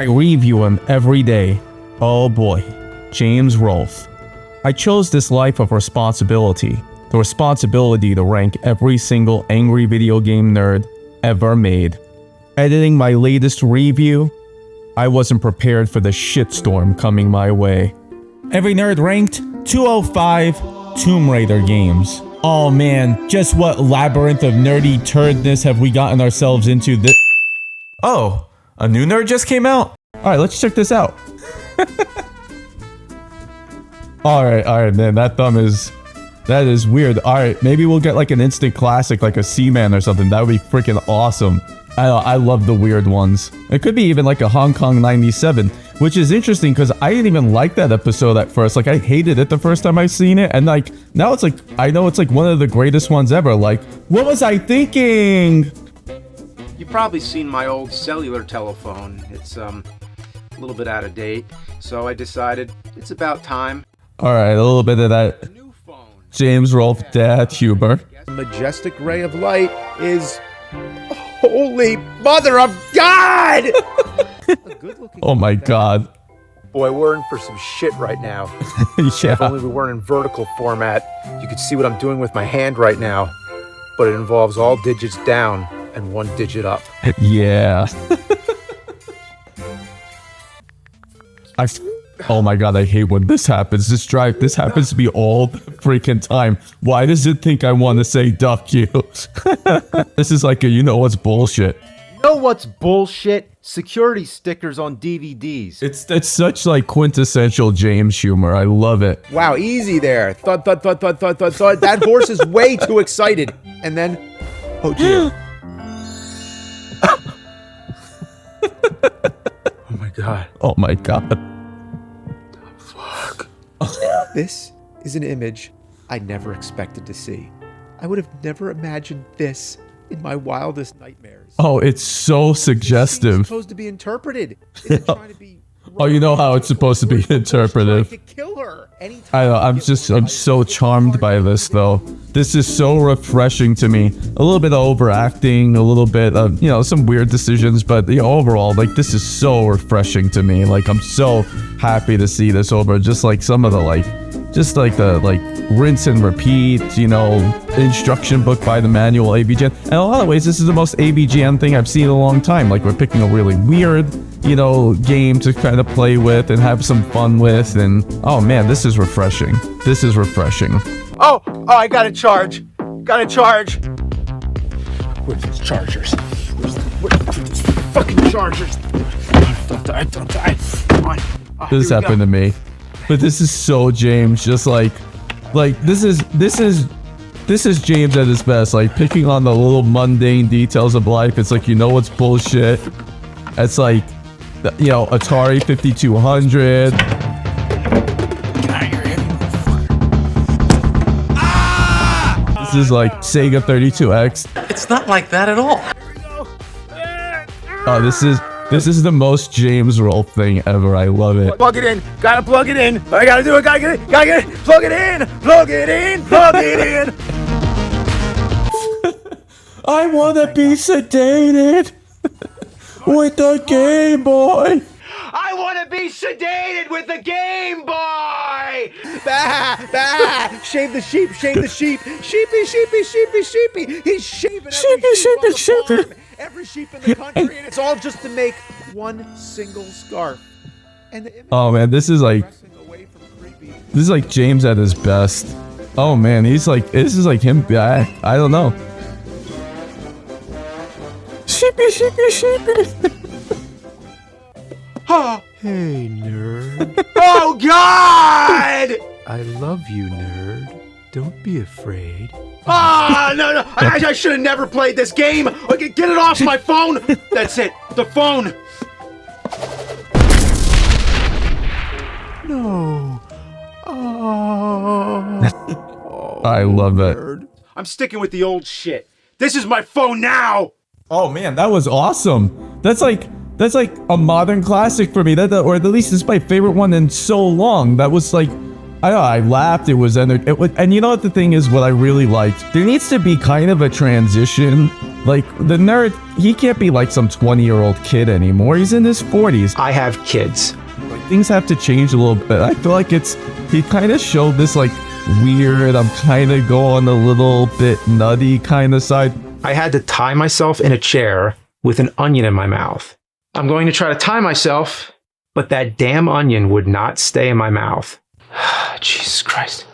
I review him every day. Oh boy, James Rolfe. I chose this life of responsibility. The responsibility to rank every single angry video game nerd ever made. Editing my latest review, I wasn't prepared for the shitstorm coming my way. Every nerd ranked 205 Tomb Raider games. Oh man, just what labyrinth of nerdy turdness have we gotten ourselves into this? Oh, a new nerd just came out? Alright, let's check this out. Alright, man, that is weird. Alright, maybe we'll get like an instant classic, like a Seaman or something. That would be freaking awesome. I love the weird ones. It could be even like a Hong Kong 97, which is interesting because I didn't even like that episode at first. Like, I hated it the first time I seen it, and like, now it's like, I know it's like one of the greatest ones ever. Like, what was I thinking? You've probably seen my old cellular telephone. It's a little bit out of date, so I decided it's about time. Alright, a little bit of that James Rolfe dad humor. The majestic ray of light is... Holy Mother of God! Oh my God. Boy, we're in for some shit right now. Yeah. If only we weren't in vertical format, you could see what I'm doing with my hand right now. But it involves all digits down and one digit up. Yeah. Oh my God, I hate when this happens. This happens to me all the freaking time. Why does it think I want to say duck you? This is like a you know what's bullshit. You know what's bullshit? Security stickers on DVDs. It's such like quintessential James humor. I love it. Wow, easy there. Thud, thud, thud, thud, thud, thud, thud. That horse is way too excited. And then, oh dear. Oh my God. Oh my God. Fuck. This is an image I never expected to see. I would have never imagined this in my wildest nightmares. Oh, it's so suggestive. It's supposed to be interpreted. Is it trying to be... Oh, you know how it's supposed to be interpretive. To kill her I know, I'm so charmed by this though. This is so refreshing to me. A little bit of overacting, a little bit of, you know, some weird decisions, but you know, overall, like, this is so refreshing to me. Like, I'm so happy to see this over. Just like some of the the rinse and repeat, you know, instruction book by the manual AVGN. In a lot of ways, this is the most AVGN thing I've seen in a long time. Like, we're picking a really weird, you know, game to kind of play with and have some fun with, and oh man, this is refreshing. This is refreshing. Oh, I gotta charge. Gotta charge. Where's those chargers? Where's those fucking chargers? Don't die. Come on. Oh, this happened to me. But this is so James, just like this is James at his best, like picking on the little mundane details of life. It's like, you know what's bullshit? It's like, you know, Atari 5200. This is like Sega 32X. It's not like that at all. Oh, this is the most James Rolfe thing ever. I love it. Plug it in. Gotta plug it in. I gotta do it. Gotta get it. Gotta get it. Plug it in. Plug it in. Plug it in. I wanna be sedated with the Game Boy. I wanna be sedated with the Game Boy. Bah, bah. Shave the sheep. Shave the sheep. Sheepy, sheepy, sheepy, sheepy. He's shaving every sheep on the farm. Every sheep in the country, and it's all just to make one single scarf. And oh man, this is like James at his best. Oh man, this is like him back. I don't know. Sheepy, sheepy, sheepy. Hey, nerd. Oh God! I love you, nerd. Don't be afraid. Ah, no. I should have never played this game. Okay, get it off my phone. That's it. The phone. No. Oh. I love it. I'm sticking with the old shit. This is my phone now. Oh man, that was awesome. That's like a modern classic for me. Or at least it's my favorite one in so long. That was like, I laughed. And you know what the thing is, what I really liked? There needs to be kind of a transition Like, the nerd, he can't be like some 20-year-old kid anymore. He's in his 40s. I have kids. Like, things have to change a little bit. I feel like he kind of showed this, like, weird, I'm kind of going a little bit nutty kind of side. I had to tie myself in a chair with an onion in my mouth. I'm going to try to tie myself, but that damn onion would not stay in my mouth. Jesus Christ.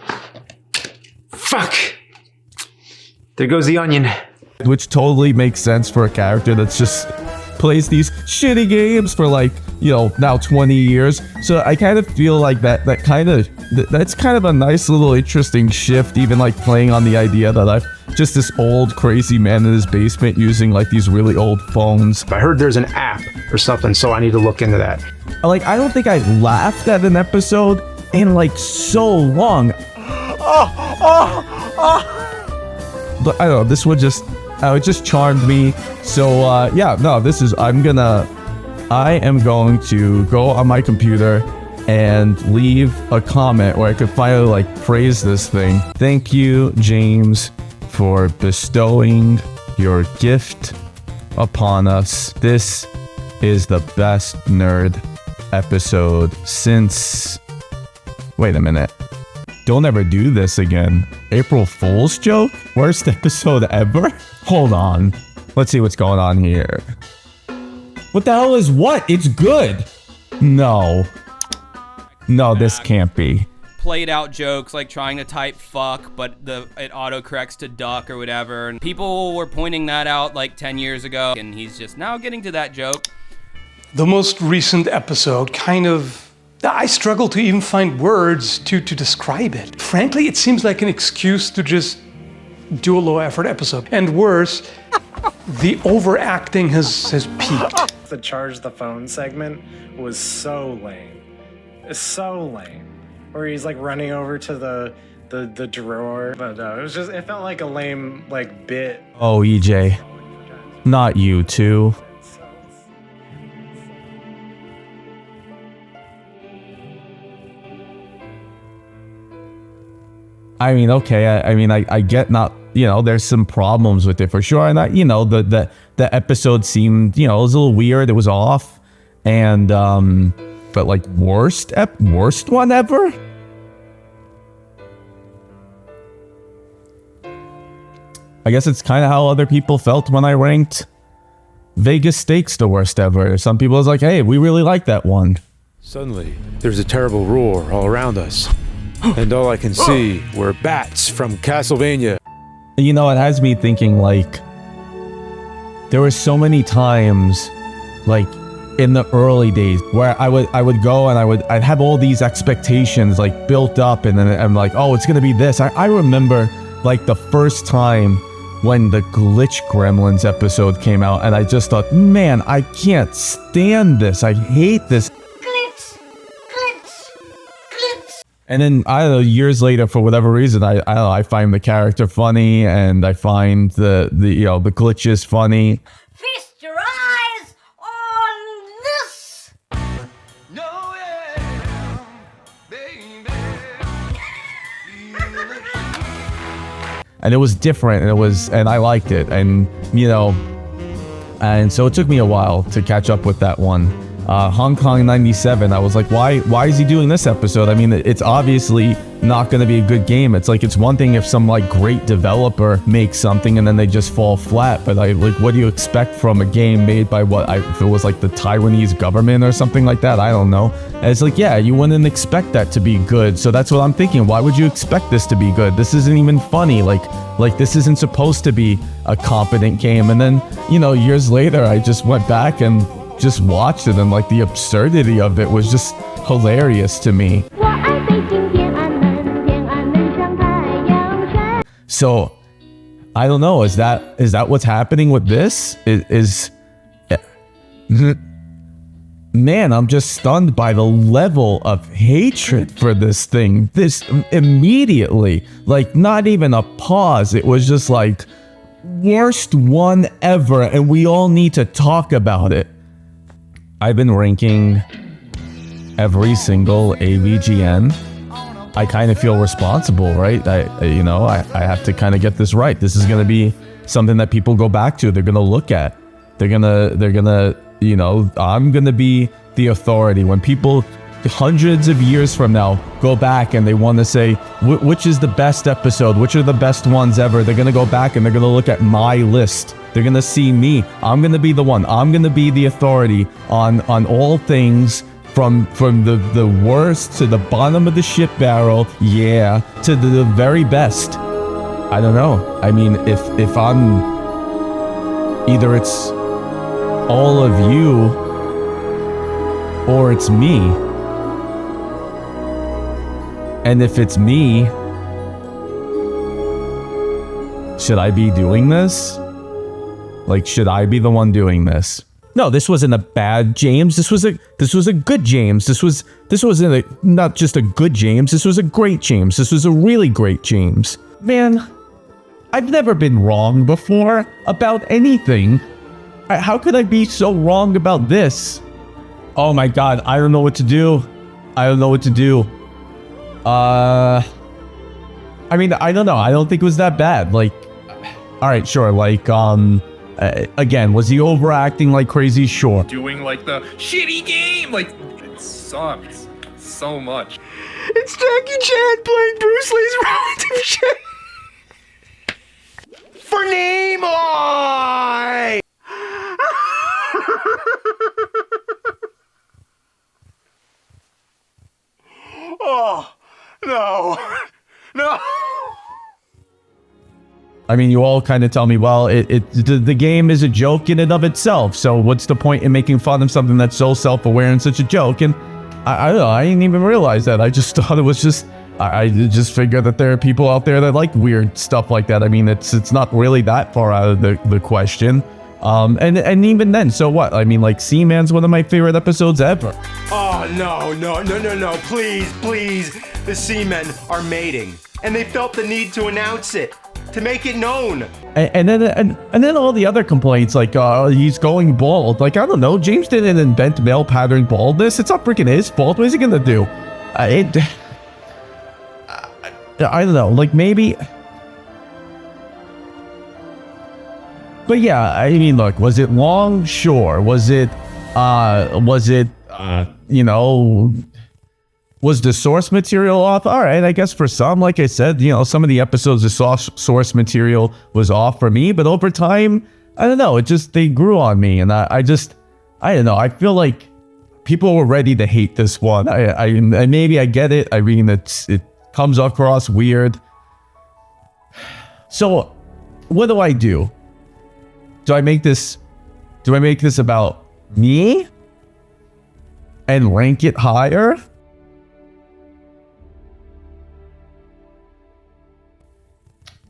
Fuck! There goes the onion. Which totally makes sense for a character that's just plays these shitty games for like, you know, now 20 years. So I kind of feel like that's kind of a nice little interesting shift, even like playing on the idea that I'm just this old crazy man in his basement using like these really old phones. I heard there's an app or something, so I need to look into that. Like, I don't think I laughed at an episode in like so long. But I don't know, this would just, it just charmed me. So yeah, no, I am going to go on my computer and leave a comment where I could finally like praise this thing. Thank you, James, for bestowing your gift upon us. This is the best nerd episode since... Wait a minute. Don't ever do this again. April Fool's joke? Worst episode ever? Hold on. Let's see what's going on here. What the hell is what? It's good. No. No, this can't be. Played out jokes like trying to type fuck, but it autocorrects to duck or whatever. And people were pointing that out like 10 years ago, and he's just now getting to that joke. The most recent episode I struggle to even find words to describe it. Frankly, it seems like an excuse to just do a low-effort episode. And worse, the overacting has peaked. The charge the phone segment was so lame. It's so lame. Where he's like running over to the drawer. But no, it felt like a lame like bit. Oh, EJ. Not you too. I mean, okay, I get not, you know, there's some problems with it for sure. And the episode seemed, you know, it was a little weird. It was off. And, but like worst one ever? I guess it's kind of how other people felt when I ranked Vegas Stakes the worst ever. Some people was like, hey, we really like that one. Suddenly, there's a terrible roar all around us. And all I can see were bats from Castlevania. You know, it has me thinking, like, there were so many times, like, in the early days where I would go and I'd have all these expectations, like, built up, and then I'm like, oh, it's gonna be this. I remember, like, the first time when the Glitch Gremlins episode came out, and I just thought, man, I can't stand this. I hate this. And then, I don't know, years later, for whatever reason, I don't know, I find the character funny, and I find the glitches funny. Feast your eyes on this! No, yeah, baby. And it was different, and I liked it, and, you know, and so it took me a while to catch up with that one. Hong Kong 97, I was like, why is he doing this episode? I mean, it's obviously not going to be a good game. It's like, it's one thing if some like great developer makes something and then they just fall flat, but what do you expect from a game made by if it was like the Taiwanese government or something like that? I don't know. And it's like, yeah, you wouldn't expect that to be good. So that's what I'm thinking. Why would you expect this to be good? This isn't even funny. Like this isn't supposed to be a competent game. And then, you know, years later, I just went back and just watched it, and like the absurdity of it was just hilarious to me. So I don't know, is that what's happening with this? Man, I'm just stunned by the level of hatred for this thing. This immediately, like not even a pause. It was just like worst one ever, and we all need to talk about it. I've been ranking every single AVGN. I kind of feel responsible, right? I have to kind of get this right. This is going to be something that people go back to. They're going to look at. They're going to, I'm going to be the authority. When people hundreds of years from now go back and they want to say, which is the best episode? Which are the best ones ever? They're going to go back and they're going to look at my list. They're going to see me. I'm going to be the one. I'm going to be the authority on all things from the worst to the bottom of the ship barrel, yeah, to the very best. I don't know. I mean, if I'm either it's all of you or it's me. And if it's me, should I be doing this? Like, should I be the one doing this? No, this wasn't a bad James. This was a good James. This wasn't not just a good James. This was a great James. This was a really great James. Man, I've never been wrong before about anything. How could I be so wrong about this? Oh my God, I don't know what to do. I don't know what to do. I mean, I don't know. I don't think it was that bad. Like, all right, sure. Like, again, was he overacting like crazy? Sure. Doing like the shitty game, like it sucks so much. It's Jackie Chan playing Bruce Lee's relative shit. For Nimoy! Oh, no. No. I mean, you all kind of tell me, well, the game is a joke in and of itself. So what's the point in making fun of something that's so self-aware and such a joke? And I don't know. I didn't even realize that. I just thought it was just. I just figured that there are people out there that like weird stuff like that. I mean, it's not really that far out of the question. And even then, so what? I mean, like, Seaman's one of my favorite episodes ever. Oh, no. Please. The Seamen are mating. And they felt the need to announce it. To make it known. And then all the other complaints, like, he's going bald. Like, I don't know. James didn't invent male pattern baldness. It's not freaking his fault. What is he gonna do? I don't know, like maybe. But yeah, I mean, look, was it long? Sure. Was it, was the source material off? All right, I guess for some, like I said, some of the episodes, the source material was off for me, but over time, I don't know, they grew on me, and I don't know, I feel like people were ready to hate this one. I maybe I get it. I mean, it comes across weird. So, what do I do? Do I make this about me and rank it higher?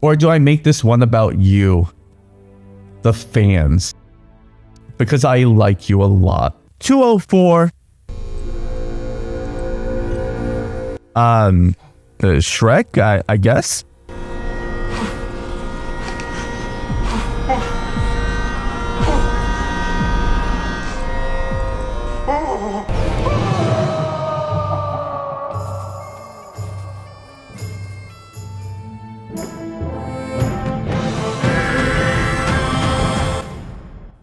Or do I make this one about you, the fans? Because I like you a lot. 204. Shrek, I guess.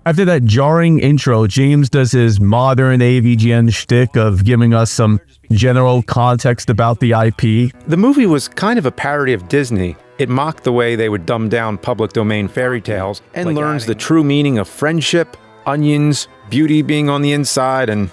After that jarring intro, James does his modern AVGN shtick of giving us some general context about the IP. The movie was kind of a parody of Disney. It mocked the way they would dumb down public domain fairy tales and learns the true meaning of friendship, onions, beauty being on the inside, and...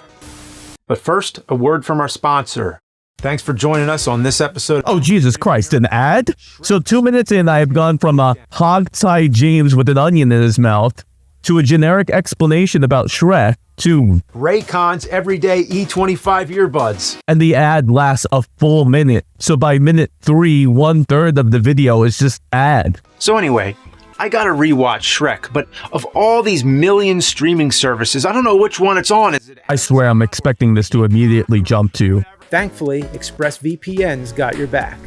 But first, a word from our sponsor. Thanks for joining us on this episode. Oh, Jesus Christ, an ad? So 2 minutes in, I have gone from a hog-tie James with an onion in his mouth to a generic explanation about Shrek, to Raycon's everyday E25 earbuds. And the ad lasts a full minute. So by minute 3, 1/3 of the video is just ad. So anyway, I gotta rewatch Shrek, but of all these million streaming services, I don't know which one it's on. I swear I'm expecting this to immediately jump to. Thankfully, ExpressVPN's got your back.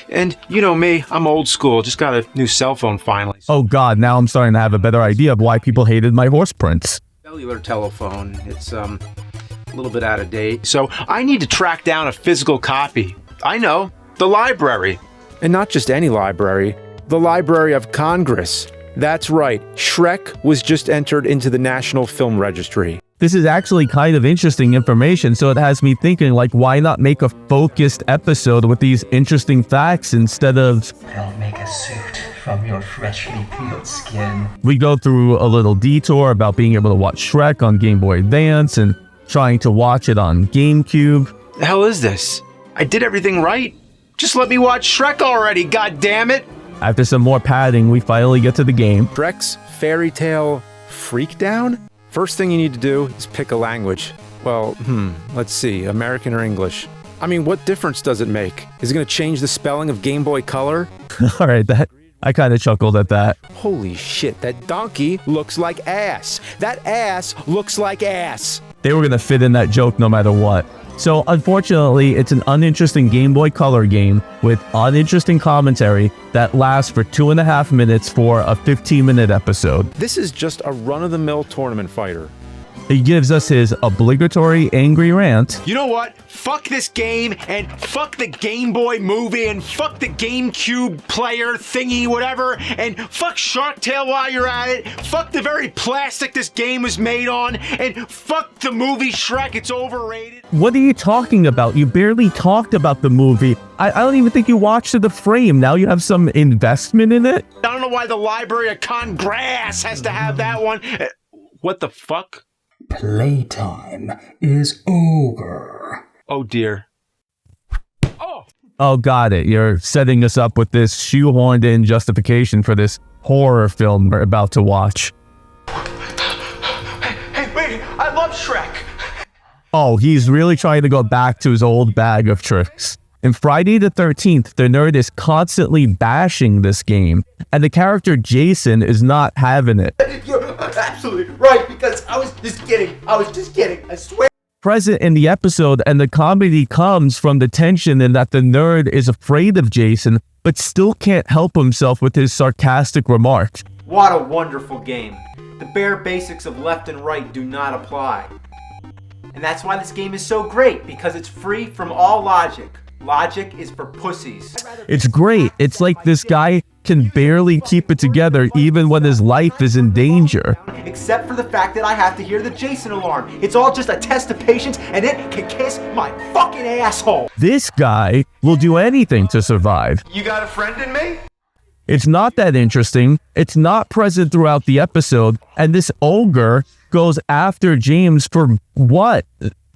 And you know me, I'm old school, just got a new cell phone finally. Oh God, now I'm starting to have a better idea of why people hated my horse prints. Cellular telephone, it's a little bit out of date. So I need to track down a physical copy. I know, The library. And not just any library, the Library of Congress. That's right, Shrek was just entered into the National Film Registry. This is actually kind of interesting information, so it has me thinking, like, why not make a focused episode with these interesting facts instead of... I'll make a suit from your freshly peeled skin. We go through a little detour about being able to watch Shrek on Game Boy Advance and trying to watch it on GameCube. The hell is this? I did everything right. Just let me watch Shrek already, goddammit! After some more padding, we finally get to the game. Shrek's Fairy Tale Freakdown? First thing you need to do is pick a language. Well, let's see, American or English? I mean, what difference does it make? Is it gonna change the spelling of Game Boy Color? All right, I kind of chuckled at that. Holy shit, that donkey looks like ass. That ass looks like ass. They were gonna fit in that joke no matter what. So unfortunately, it's an uninteresting Game Boy Color game with uninteresting commentary that lasts for 2.5 minutes for a 15-minute episode. This is just a run-of-the-mill tournament fighter. He gives us his obligatory angry rant. You know what? Fuck this game, and fuck the Game Boy movie, and fuck the GameCube player thingy, whatever, and fuck Shark Tale while you're at it. Fuck the very plastic this game was made on, and fuck the movie Shrek, it's overrated. What are you talking about? You barely talked about the movie. I don't even think you watched the frame. Now you have some investment in it? I don't know why the Library of Congress has to have that one. What the fuck? Playtime is over. Oh dear. Oh, got it. You're setting us up with this shoehorned in justification for this horror film we're about to watch. Hey, wait, I love Shrek. Oh, he's really trying to go back to his old bag of tricks. In Friday the 13th, the nerd is constantly bashing this game, and the character Jason is not having it. You're absolutely right, because I was just kidding, I swear. Present in the episode, and the comedy comes from the tension in that the nerd is afraid of Jason, but still can't help himself with his sarcastic remarks. What a wonderful game. The bare basics of left and right do not apply. And that's why this game is so great, because it's free from all logic. Logic is for pussies. It's great. It's like this guy can barely keep it together even when his life is in danger. Except for the fact that I have to hear the Jason alarm. It's all just a test of patience, and it can kiss my fucking asshole. This guy will do anything to survive. You got a friend in me? It's not that interesting. It's not present throughout the episode. And this ogre goes after James for what?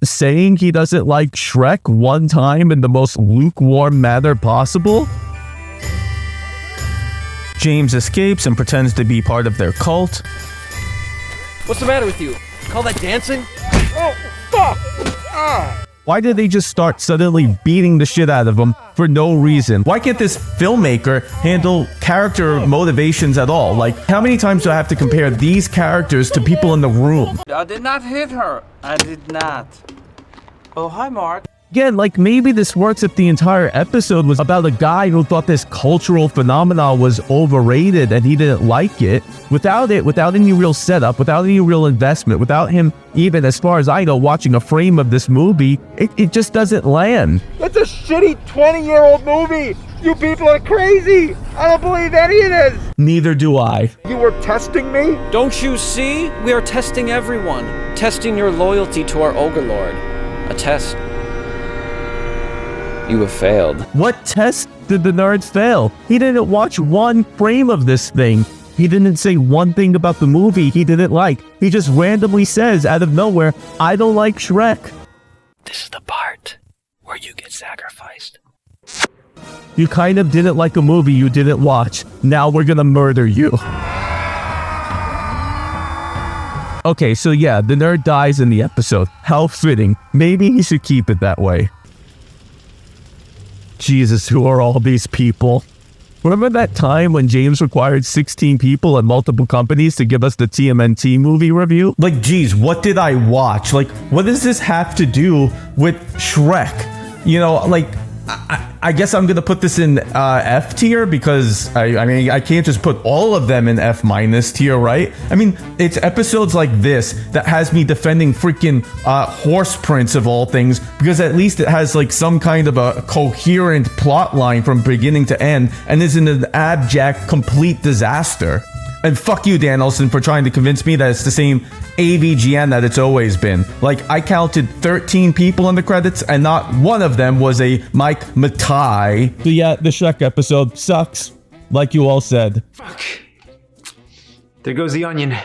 Saying he doesn't like Shrek one time in the most lukewarm manner possible? James escapes and pretends to be part of their cult. What's the matter with you? Call that dancing? Oh, fuck! Why did they just start suddenly beating the shit out of him for no reason? Why can't this filmmaker handle character motivations at all? Like, how many times do I have to compare these characters to people in the room? I did not hit her. I did not. Oh, hi, Mark. Again, like, maybe this works if the entire episode was about a guy who thought this cultural phenomenon was overrated and he didn't like it. Without any real setup, without any real investment, without him even, as far as I know, watching a frame of this movie, it just doesn't land. It's a shitty 20-year-old movie! You people are crazy! I don't believe any of this! Neither do I. You were testing me? Don't you see? We are testing everyone. Testing your loyalty to our Ogre Lord. A test. You have failed. What test did the nerd fail? He didn't watch one frame of this thing. He didn't say one thing about the movie he didn't like. He just randomly says out of nowhere, I don't like Shrek. This is the part where you get sacrificed. You kind of didn't like a movie you didn't watch. Now we're gonna murder you. Okay, so yeah, the nerd dies in the episode. How fitting. Maybe he should keep it that way. Jesus, who are all these people? Remember that time when James required 16 people at multiple companies to give us the TMNT movie review? Like, geez, what did I watch? Like, what does this have to do with Shrek? You know, like, I guess I'm gonna put this in F tier because I mean I can't just put all of them in F minus tier, right? I mean, it's episodes like this that has me defending freaking Horse Prince of all things, because at least it has like some kind of a coherent plot line from beginning to end and isn't an abject complete disaster. And fuck you, Dan Olsen, for trying to convince me that it's the same AVGN that it's always been. Like, I counted 13 people in the credits, and not one of them was a Mike Matai. So yeah, the Shrek episode sucks, like you all said. Fuck. There goes the onion.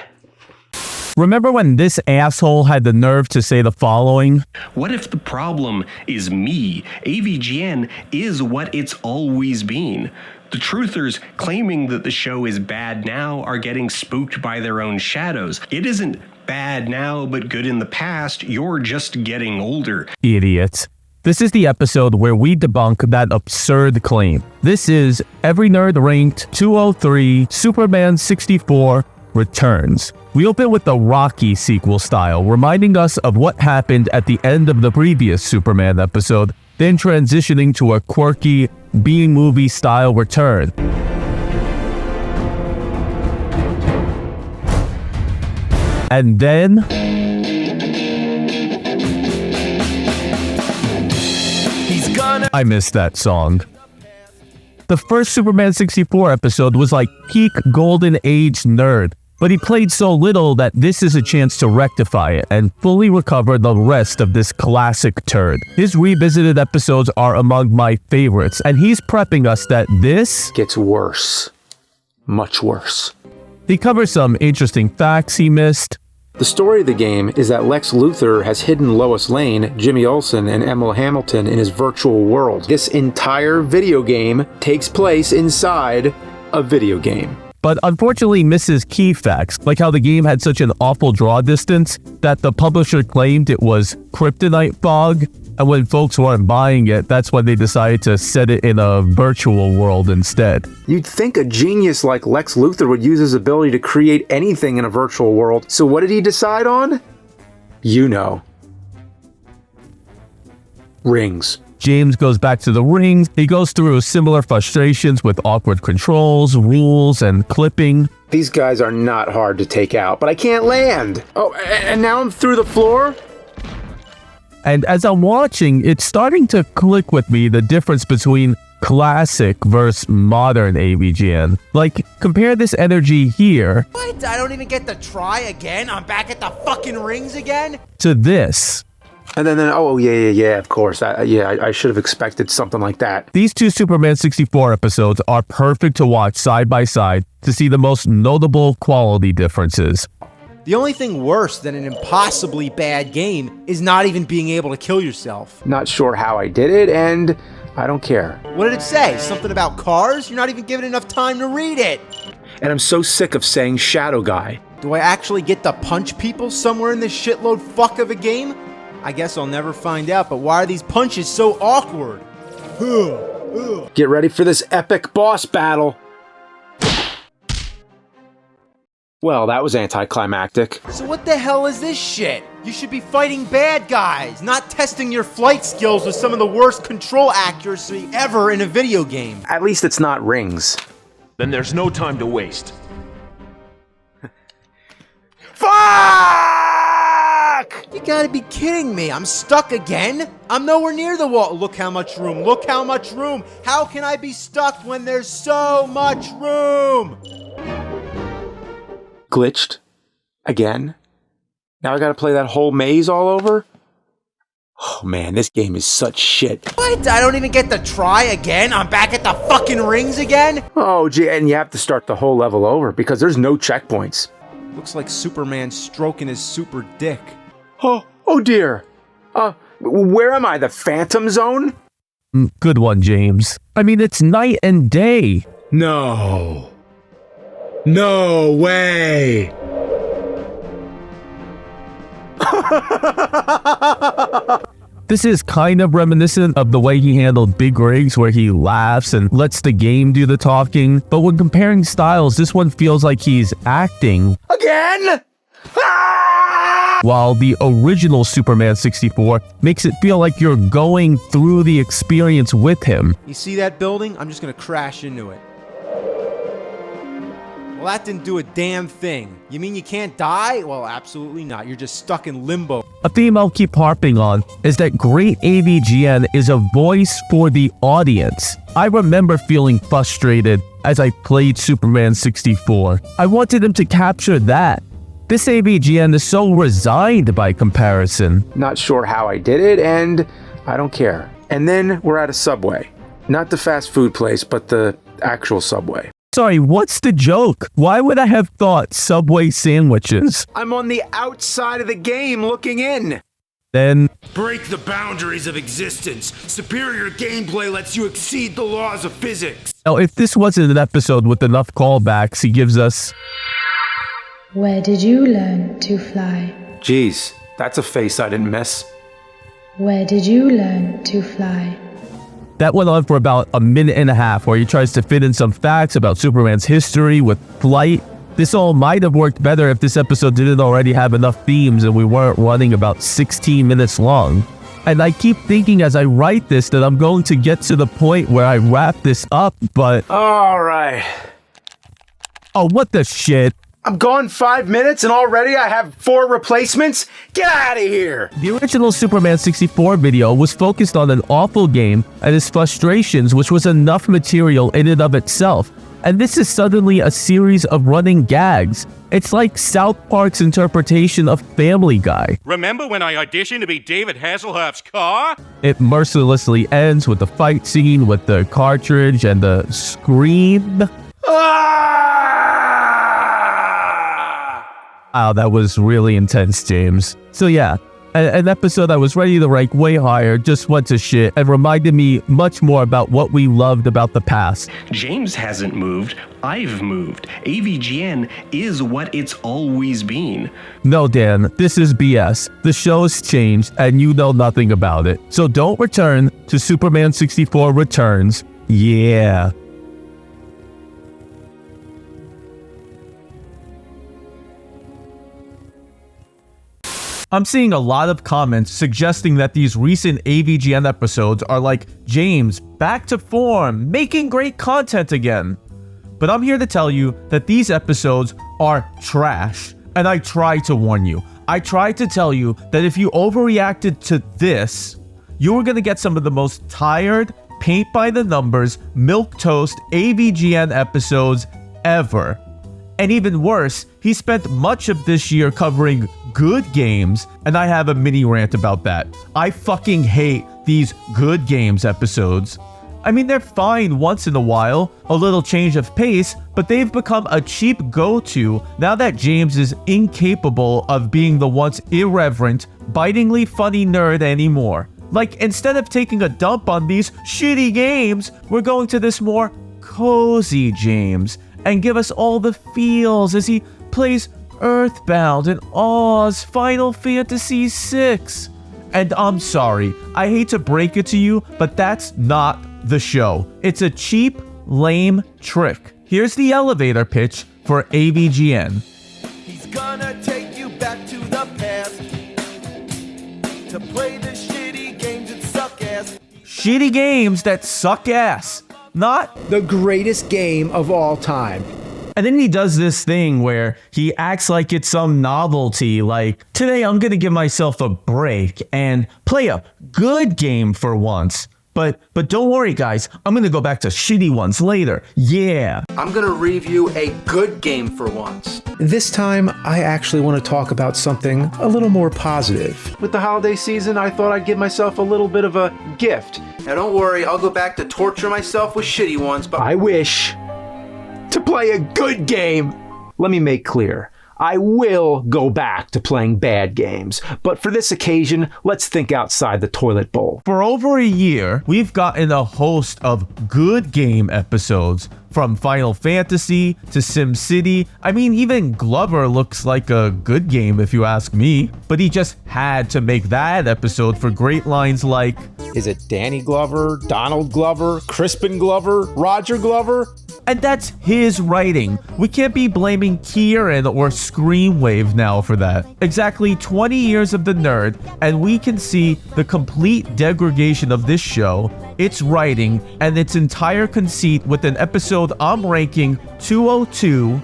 Remember when this asshole had the nerve to say the following? What if the problem is me? AVGN is what it's always been. The truthers claiming that the show is bad now are getting spooked by their own shadows. It isn't bad now, but good in the past. You're just getting older. Idiots. This is the episode where we debunk that absurd claim. This is Every Nerd Ranked 203 Superman 64 Returns. We open with the Rocky sequel style, reminding us of what happened at the end of the previous Superman episode, then transitioning to a quirky B-movie style return. And then I missed that song. The first Superman 64 episode was like peak golden age nerd, but he played so little that this is a chance to rectify it and fully recover the rest of this classic turd. His revisited episodes are among my favorites, and he's prepping us that this gets worse. Much worse. He covers some interesting facts he missed. The story of the game is that Lex Luthor has hidden Lois Lane, Jimmy Olsen, and Emma Hamilton in his virtual world. This entire video game takes place inside a video game. But unfortunately misses key facts, like how the game had such an awful draw distance that the publisher claimed it was kryptonite fog, and when folks weren't buying it, that's when they decided to set it in a virtual world instead. You'd think a genius like Lex Luthor would use his ability to create anything in a virtual world, so what did he decide on? You know. Rings. James goes back to the rings. He goes through similar frustrations with awkward controls, rules, and clipping. These guys are not hard to take out, but I can't land. Oh, and now I'm through the floor? And as I'm watching, it's starting to click with me the difference between classic versus modern AVGN. Like, compare this energy here. What? I don't even get to try again? I'm back at the fucking rings again? To this. And then oh, yeah, of course. I should have expected something like that. These two Superman 64 episodes are perfect to watch side by side to see the most notable quality differences. The only thing worse than an impossibly bad game is not even being able to kill yourself. Not sure how I did it, and I don't care. What did it say? Something about cars? You're not even given enough time to read it. And I'm so sick of saying Shadow Guy. Do I actually get to punch people somewhere in this shitload fuck of a game? I guess I'll never find out, but why are these punches so awkward? Get ready for this epic boss battle. Well, that was anticlimactic. So what the hell is this shit? You should be fighting bad guys, not testing your flight skills with some of the worst control accuracy ever in a video game. At least it's not rings. Then there's no time to waste. Fuck! You gotta be kidding me. I'm stuck again? I'm nowhere near the wall. Look how much room. Look how much room. How can I be stuck when there's so much room? Glitched. Again. Now I gotta play that whole maze all over? Oh man, this game is such shit. What? I don't even get to try again? I'm back at the fucking rings again? Oh gee, and you have to start the whole level over because there's no checkpoints. Looks like Superman stroking his super dick. Oh dear. Where am I? The Phantom Zone? Good one, James. I mean, it's night and day. No. No way. This is kind of reminiscent of the way he handled Big Rigs, where he laughs and lets the game do the talking. But when comparing styles, this one feels like he's acting. Again? while the original Superman 64 makes it feel like you're going through the experience with him. You see that building? I'm just gonna crash into it. Well, that didn't do a damn thing. You mean you can't die? Well, absolutely not. You're just stuck in limbo. A theme I'll keep harping on is that great AVGN is a voice for the audience. I remember feeling frustrated as I played Superman 64. I wanted him to capture that. This AVGN is so resigned by comparison. Not sure how I did it, and I don't care. And then we're at a Subway. Not the fast food place, but the actual Subway. Sorry, what's the joke? Why would I have thought Subway sandwiches? I'm on the outside of the game looking in. Then break the boundaries of existence. Superior gameplay lets you exceed the laws of physics. Now, if this wasn't an episode with enough callbacks, he gives us... Where did you learn to fly? Jeez, that's a face I didn't miss. Where did you learn to fly? That went on for about a minute and a half, where he tries to fit in some facts about Superman's history with flight. This all might have worked better if this episode didn't already have enough themes and we weren't running about 16 minutes long. And I keep thinking as I write this that I'm going to get to the point where I wrap this up, but... Alright. Oh, what the shit? I'm gone 5 minutes and already I have 4 replacements? Get out of here! The original Superman 64 video was focused on an awful game and his frustrations, which was enough material in and of itself. And this is suddenly a series of running gags. It's like South Park's interpretation of Family Guy. Remember when I auditioned to be David Hasselhoff's car? It mercilessly ends with the fight scene with the cartridge and the scream. Wow, that was really intense, James. So yeah, an episode I was ready to rank way higher just went to shit and reminded me much more about what we loved about the past. James hasn't moved. I've moved. AVGN is what it's always been. No, Dan, this is BS. The show's changed and you know nothing about it. So don't return to Superman 64 Returns. Yeah. I'm seeing a lot of comments suggesting that these recent AVGN episodes are like James, back to form, making great content again. But I'm here to tell you that these episodes are trash. And I try to warn you. I tried to tell you that if you overreacted to this, you were going to get some of the most tired, paint-by-the-numbers, milquetoast AVGN episodes ever. And even worse, he spent much of this year covering good games, and I have a mini rant about that. I fucking hate these good games episodes. I mean, they're fine once in a while, a little change of pace, but they've become a cheap go-to now that James is incapable of being the once irreverent, bitingly funny nerd anymore. Like, instead of taking a dump on these shitty games, we're going to this more cozy James and give us all the feels as he plays Earthbound and Oz Final Fantasy VI. And I'm sorry, I hate to break it to you, but that's not the show. It's a cheap, lame trick. Here's the elevator pitch for AVGN. He's gonna take you back to the past to play the shitty games that suck ass. Shitty games that suck ass. Not the greatest game of all time. And then he does this thing where he acts like it's some novelty, like, today I'm gonna give myself a break and play a good game for once. But don't worry, guys, I'm gonna go back to shitty ones later. Yeah. I'm gonna review a good game for once. This time, I actually want to talk about something a little more positive. With the holiday season, I thought I'd give myself a little bit of a gift. Now don't worry, I'll go back to torture myself with shitty ones, but I wish to play a good game. Let me make clear. I will go back to playing bad games, but for this occasion, let's think outside the toilet bowl. For over a year, we've gotten a host of good game episodes From Final Fantasy to SimCity. I mean, even Glover looks like a good game if you ask me. But he just had to make that episode for great lines like, is it Danny Glover, Donald Glover, Crispin Glover, Roger Glover? And that's his writing. We can't be blaming Kieran or Screamwave now for that. Exactly 20 years of The Nerd, and we can see the complete degradation of this show, its writing, and its entire conceit with an episode I'm ranking 202,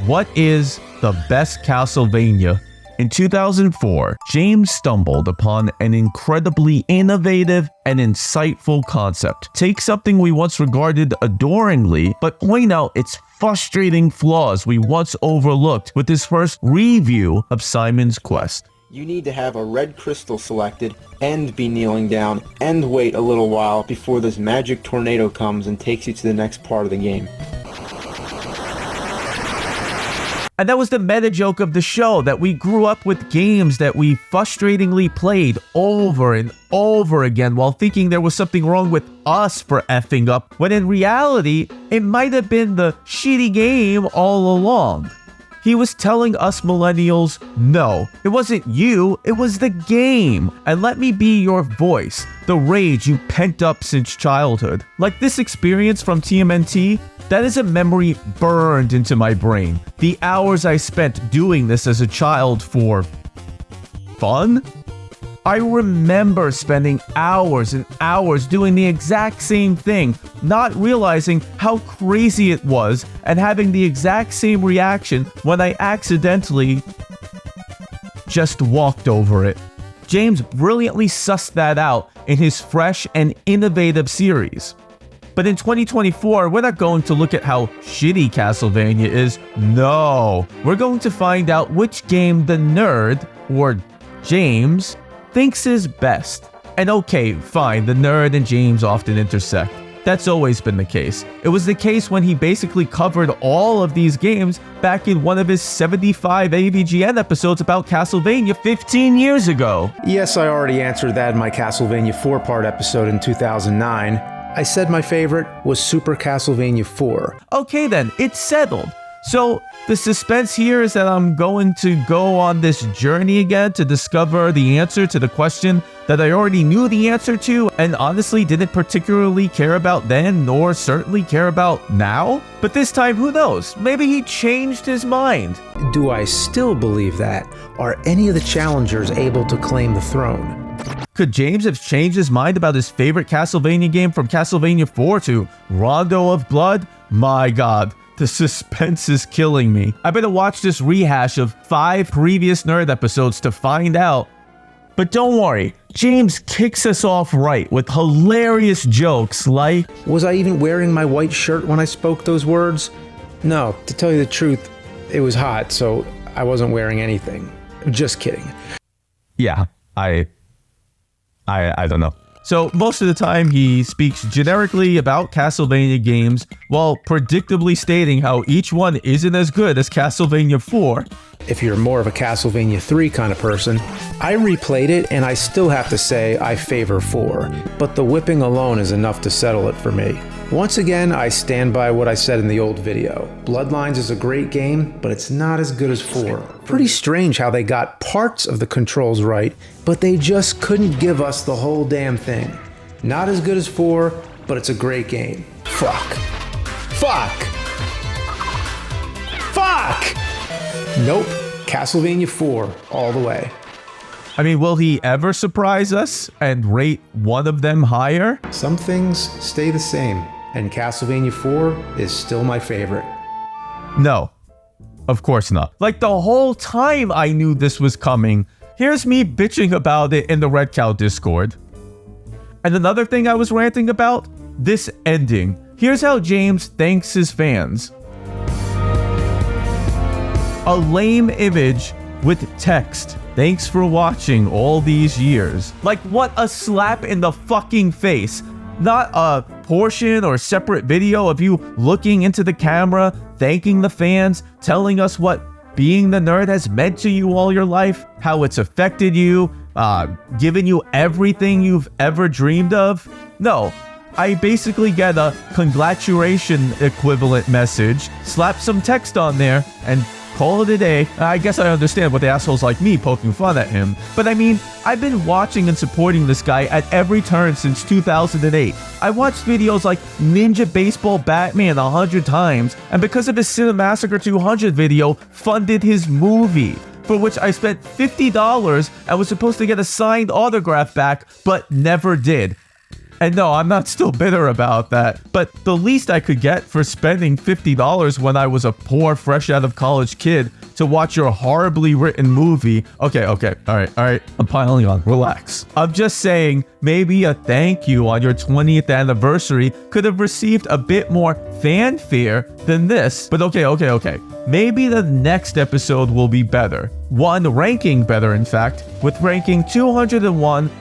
What is the Best Castlevania? In 2004, James stumbled upon an incredibly innovative and insightful concept. Take something we once regarded adoringly, but point out its frustrating flaws we once overlooked with his first review of Simon's Quest. You need to have a red crystal selected and be kneeling down and wait a little while before this magic tornado comes and takes you to the next part of the game. And that was the meta joke of the show, that we grew up with games that we frustratingly played over and over again while thinking there was something wrong with us for effing up, when in reality, it might have been the shitty game all along. He was telling us millennials, no, it wasn't you, it was the game. And let me be your voice, the rage you pent up since childhood. Like this experience from TMNT, that is a memory burned into my brain. The hours I spent doing this as a child for fun? I remember spending hours and hours doing the exact same thing, not realizing how crazy it was and having the exact same reaction when I accidentally just walked over it. James brilliantly sussed that out in his fresh and innovative series. But in 2024, we're not going to look at how shitty Castlevania is. No, we're going to find out which game the nerd, or James, thinks is best. And okay, fine, the nerd and James often intersect. That's always been the case. It was the case when he basically covered all of these games back in one of his 75 AVGN episodes about Castlevania 15 years ago. Yes, I already answered that in my Castlevania 4-part episode in 2009. I said my favorite was Super Castlevania 4. Okay then, it's settled. So the suspense here is that I'm going to go on this journey again to discover the answer to the question that I already knew the answer to and honestly didn't particularly care about then, nor certainly care about now. But this time, who knows? Maybe he changed his mind. Do I still believe that? Are any of the challengers able to claim the throne? Could James have changed his mind about his favorite Castlevania game from Castlevania 4 to Rondo of Blood? My god. The suspense is killing me. I better watch this rehash of 5 previous nerd episodes to find out. But don't worry, James kicks us off right with hilarious jokes like, was I even wearing my white shirt when I spoke those words? No, to tell you the truth, it was hot, so I wasn't wearing anything. Just kidding. Yeah, I don't know. So most of the time he speaks generically about Castlevania games while predictably stating how each one isn't as good as Castlevania 4. If you're more of a Castlevania 3 kind of person, I replayed it and I still have to say I favor 4, but the whipping alone is enough to settle it for me. Once again, I stand by what I said in the old video. Bloodlines is a great game, but it's not as good as 4. Pretty strange how they got parts of the controls right, but they just couldn't give us the whole damn thing. Not as good as 4, but it's a great game. Fuck. Fuck! Fuck! Nope. Castlevania 4 all the way. I mean, will he ever surprise us and rate one of them higher? Some things stay the same, and Castlevania 4 is still my favorite. No, of course not. Like the whole time I knew this was coming. Here's me bitching about it in the Red Cow Discord. And another thing I was ranting about? This ending. Here's how James thanks his fans. A lame image with text. Thanks for watching all these years. Like, what a slap in the fucking face. Not a portion or separate video of you looking into the camera, thanking the fans, telling us what being the nerd has meant to you all your life, how it's affected you, given you everything you've ever dreamed of. No, I basically get a congratulation equivalent message, slap some text on there, and call it a day. I guess I understand with assholes like me poking fun at him. But I mean, I've been watching and supporting this guy at every turn since 2008. I watched videos like Ninja Baseball Batman 100 times, and because of his Cinemassacre 200 video, funded his movie, for which I spent $50 and was supposed to get a signed autograph back, but never did. And no, I'm not still bitter about that, but the least I could get for spending $50 when I was a poor, fresh out of college kid to watch your horribly written movie. Okay, all right, I'm piling on, relax. I'm just saying, maybe a thank you on your 20th anniversary could have received a bit more fanfare than this, but okay. Maybe the next episode will be better. One ranking better, in fact, with ranking 201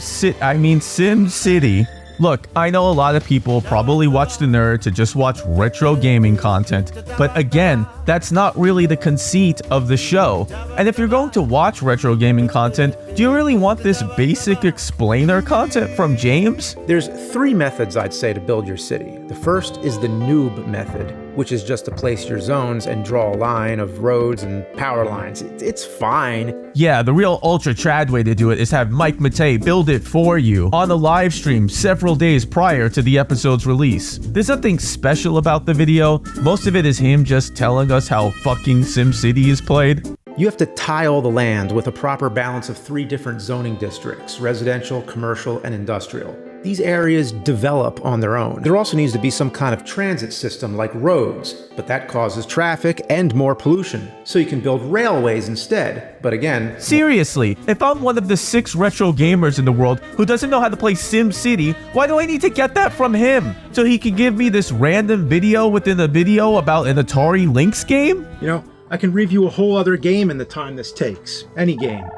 Sim City. Look, I know a lot of people probably watch The Nerd to just watch retro gaming content, but again, that's not really the conceit of the show. And if you're going to watch retro gaming content, do you really want this basic explainer content from James? There's 3 methods I'd say to build your city. The first is the noob method, which is just to place your zones and draw a line of roads and power lines. It's fine. Yeah, the real ultra trad way to do it is have Mike Matei build it for you on a live stream several days prior to the episode's release. There's nothing special about the video. Most of it is him just telling us how fucking SimCity is played. You have to tile the land with a proper balance of 3 different zoning districts: residential, commercial, and industrial. These areas develop on their own. There also needs to be some kind of transit system like roads, but that causes traffic and more pollution. So you can build railways instead. But again... Seriously, if I'm one of the 6 retro gamers in the world who doesn't know how to play SimCity, why do I need to get that from him? So he can give me this random video within a video about an Atari Lynx game? You know, I can review a whole other game in the time this takes. Any game.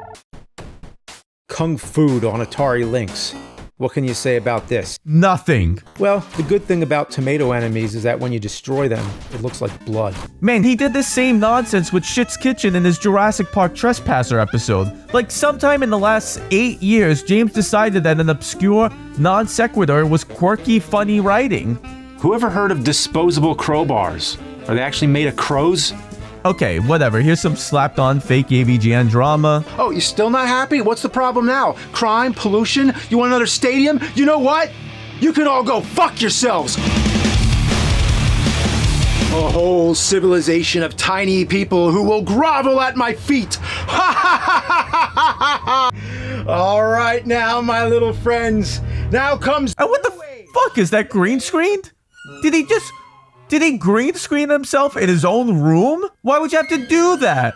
Kung Fu on Atari Lynx. What can you say about this? Nothing. Well, the good thing about tomato enemies is that when you destroy them, it looks like blood. Man, he did the same nonsense with Shit's Kitchen in his Jurassic Park Trespasser episode. Like, sometime in the last 8 years, James decided that an obscure non sequitur was quirky, funny writing. Whoever heard of disposable crowbars? Are they actually made of crows? Okay, whatever. Here's some slapped-on fake AVGN drama. Oh, you still not happy? What's the problem now? Crime? Pollution? You want another stadium? You know what? You can all go fuck yourselves! A whole civilization of tiny people who will grovel at my feet! All right now, my little friends. Now comes... And what the fuck? Is that green screened? Did he green screen himself in his own room? Why would you have to do that?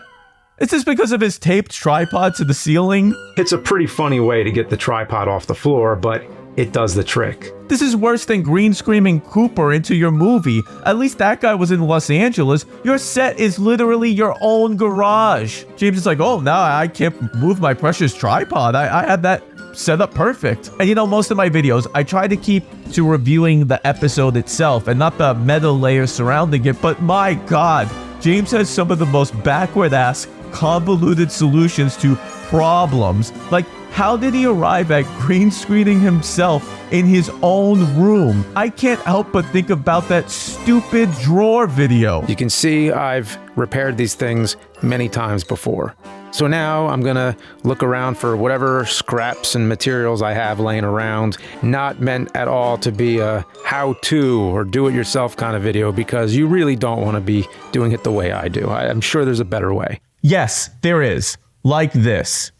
Is this because of his taped tripod to the ceiling? It's a pretty funny way to get the tripod off the floor, but it does the trick. This is worse than green screaming Cooper into your movie. At least that guy was in Los Angeles. Your set is literally your own garage. James is like, oh, now I can't move my precious tripod. I had that set up perfect. And you know, most of my videos, I try to keep to reviewing the episode itself and not the meta layer surrounding it, but my god, James has some of the most backward-ass, convoluted solutions to problems. Like, how did he arrive at green screening himself in his own room? I can't help but think about that stupid drawer video. You can see I've repaired these things many times before. So now I'm gonna look around for whatever scraps and materials I have laying around. Not meant at all to be a how-to or do-it-yourself kind of video, because you really don't want to be doing it the way I do. I'm sure there's a better way. Yes, there is. Like this.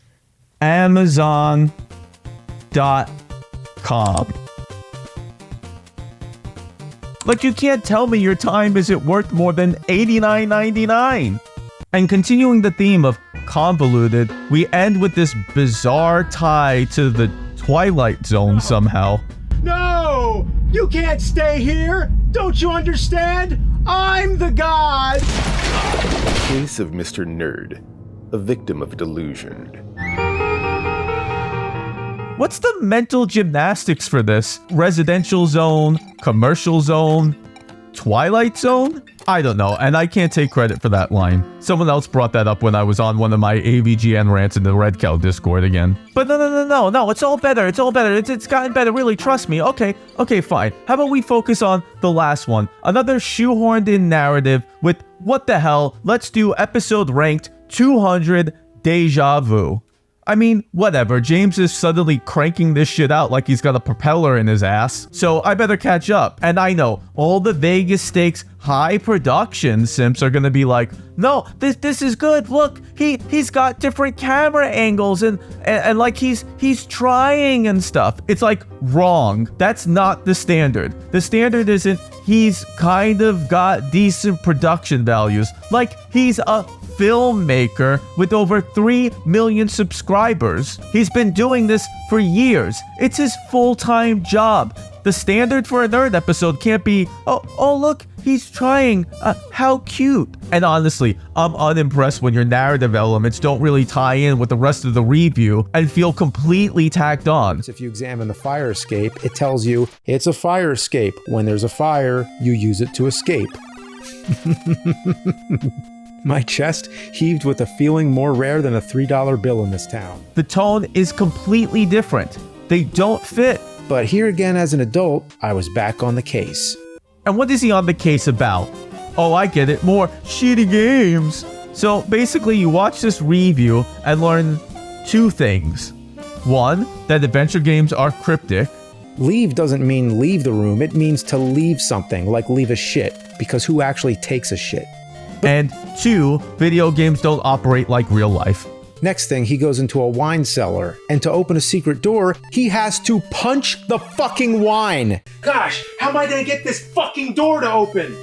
Amazon.com. Like, you can't tell me your time isn't worth more than $89.99. And continuing the theme of convoluted, we end with this bizarre tie to the Twilight Zone somehow. No! You can't stay here! Don't you understand? I'm the god! Case of Mr. Nerd, a victim of delusion. What's the mental gymnastics for this? Residential zone, commercial zone, Twilight Zone? I don't know, and I can't take credit for that line. Someone else brought that up when I was on one of my AVGN rants in the Red Cow Discord again. But no, it's all better, it's gotten better, really, trust me. Okay, fine. How about we focus on the last one? Another shoehorned in narrative with, what the hell, let's do episode ranked 200 Deja Vu. I mean, whatever, James is suddenly cranking this shit out like he's got a propeller in his ass, so I better catch up. And I know, all the Vegas stakes high production simps are gonna be like, no, this is good, look, he's got different camera angles and like he's trying and stuff. It's like, wrong. That's not the standard. The standard isn't, he's kind of got decent production values. Like, he's a filmmaker with over 3 million subscribers. He's been doing this for years. It's his full-time job. The standard for a nerd episode can't be, oh look, he's trying, how cute. And honestly, I'm unimpressed when your narrative elements don't really tie in with the rest of the review and feel completely tacked on. If you examine the fire escape, it tells you it's a fire escape. When there's a fire, you use it to escape. My chest heaved with a feeling more rare than a $3 bill in this town. The tone is completely different. They don't fit. But here again, as an adult, I was back on the case. And what is he on the case about? Oh, I get it. More shitty games. So basically, you watch this review and learn 2 things. 1, that adventure games are cryptic. Leave doesn't mean leave the room. It means to leave something, like leave a shit. Because who actually takes a shit? And 2, video games don't operate like real life. Next thing, he goes into a wine cellar, and to open a secret door, he has to punch the fucking wine. Gosh, how am I gonna get this fucking door to open?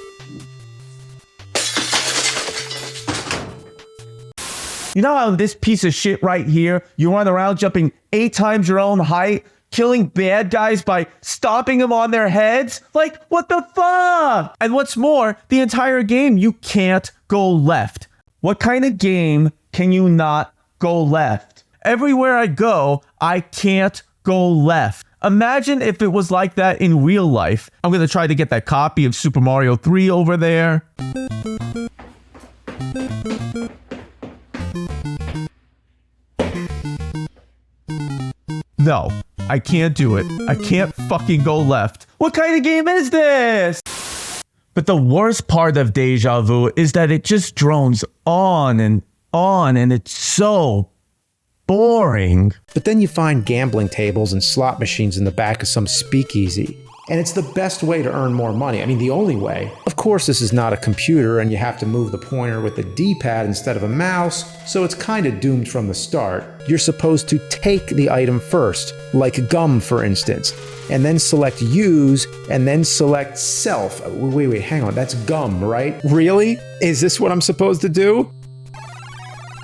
You know how this piece of shit right here, you run around jumping 8 times your own height, killing bad guys by stomping them on their heads? Like, what the fuck? And what's more, the entire game, you can't go left. What kind of game can you not go left? Everywhere I go, I can't go left. Imagine if it was like that in real life. I'm gonna try to get that copy of Super Mario 3 over there. No, I can't do it. I can't fucking go left. What kind of game is this? But the worst part of Deja Vu is that it just drones on, and it's so boring. But then you find gambling tables and slot machines in the back of some speakeasy. And it's the best way to earn more money. I mean, the only way. Of course, this is not a computer and you have to move the pointer with the D-pad instead of a mouse, so it's kind of doomed from the start. You're supposed to take the item first, like gum, for instance, and then select use, and then select self. Wait, hang on, that's gum, right? Really? Is this what I'm supposed to do?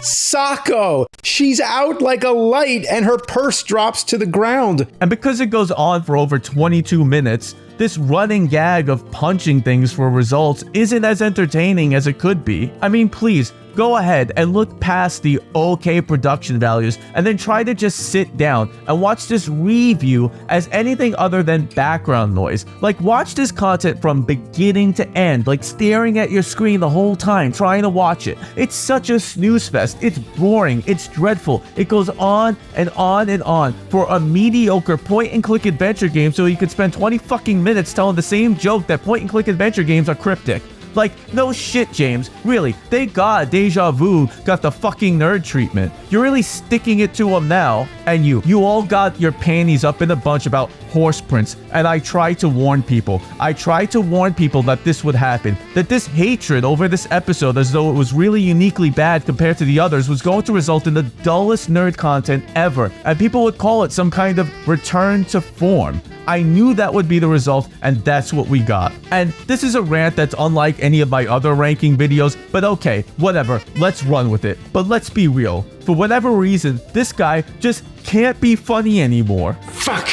Sako! She's out like a light and her purse drops to the ground. And because it goes on for over 22 minutes, this running gag of punching things for results isn't as entertaining as it could be. I mean, please, go ahead and look past the okay production values and then try to just sit down and watch this review as anything other than background noise. Like, watch this content from beginning to end, like staring at your screen the whole time, trying to watch it. It's such a snooze fest. It's boring. It's dreadful. It goes on and on and on for a mediocre point-and-click adventure game so you could spend 20 fucking minutes telling the same joke that point-and-click adventure games are cryptic. Like, no shit, James. Really, thank God Deja Vu got the fucking nerd treatment. You're really sticking it to him now. And you all got your panties up in a bunch about horse prints. And I tried to warn people. I tried to warn people that this would happen. That this hatred over this episode, as though it was really uniquely bad compared to the others, was going to result in the dullest nerd content ever. And people would call it some kind of return to form. I knew that would be the result, and that's what we got. And this is a rant that's unlike any of my other ranking videos, but okay, whatever, let's run with it. But let's be real, for whatever reason, this guy just can't be funny anymore. Fuck!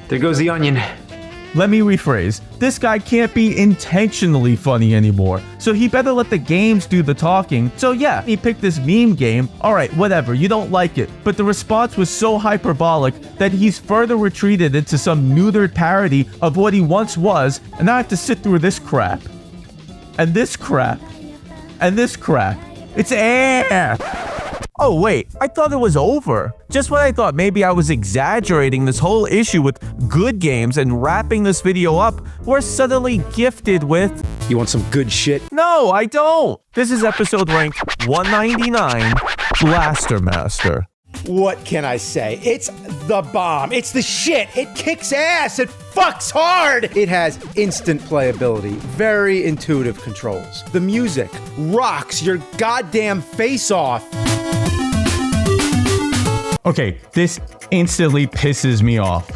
There goes the onion. let me rephrase. This guy can't be intentionally funny anymore, so he better let the games do the talking. So yeah, he picked this meme game. Alright, whatever, you don't like it. But the response was so hyperbolic that he's further retreated into some neutered parody of what he once was, and now I have to sit through this crap. And this crap. And this crap. It's air! Oh wait, I thought it was over. Just when I thought maybe I was exaggerating this whole issue with good games and wrapping this video up, we're suddenly gifted with... You want some good shit? No, I don't! This is episode ranked 199, Blaster Master. What can I say? It's the bomb. It's the shit. It kicks ass. It fucks hard. It has instant playability, very intuitive controls. The music rocks your goddamn face off. Okay, this instantly pisses me off.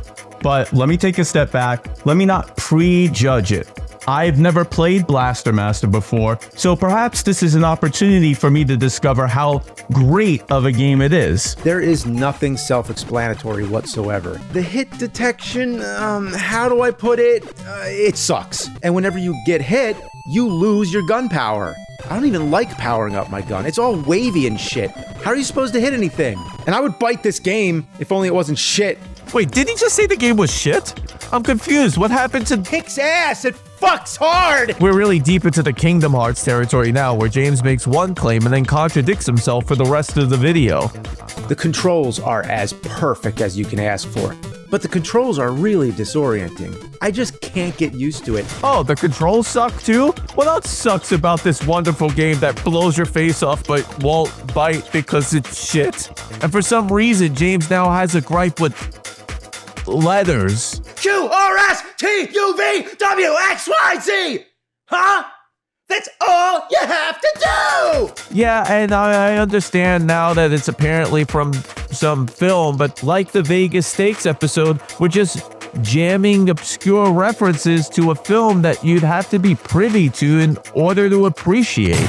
But let me take a step back. Let me not prejudge it. I've never played Blaster Master before, so perhaps this is an opportunity for me to discover how great of a game it is. There is nothing self-explanatory whatsoever. The hit detection, how do I put it? It sucks. And whenever you get hit, you lose your gun power. I don't even like powering up my gun. It's all wavy and shit. How are you supposed to hit anything? And I would bite this game if only it wasn't shit. Wait, did he just say the game was shit? I'm confused. What happened to... Kicks ass. It fucks hard. We're really deep into the Kingdom Hearts territory now, where James makes one claim and then contradicts himself for the rest of the video. The controls are as perfect as you can ask for. But the controls are really disorienting. I just can't get used to it. Oh, the controls suck too? What else sucks about this wonderful game that blows your face off but won't bite because it's shit? And for some reason, James now has a gripe with letters. QRSTUVWXYZ! Huh? That's all you have to do! Yeah, and I understand now that it's apparently from some film, but like the Vegas Stakes episode, we're just jamming obscure references to a film that you'd have to be privy to in order to appreciate.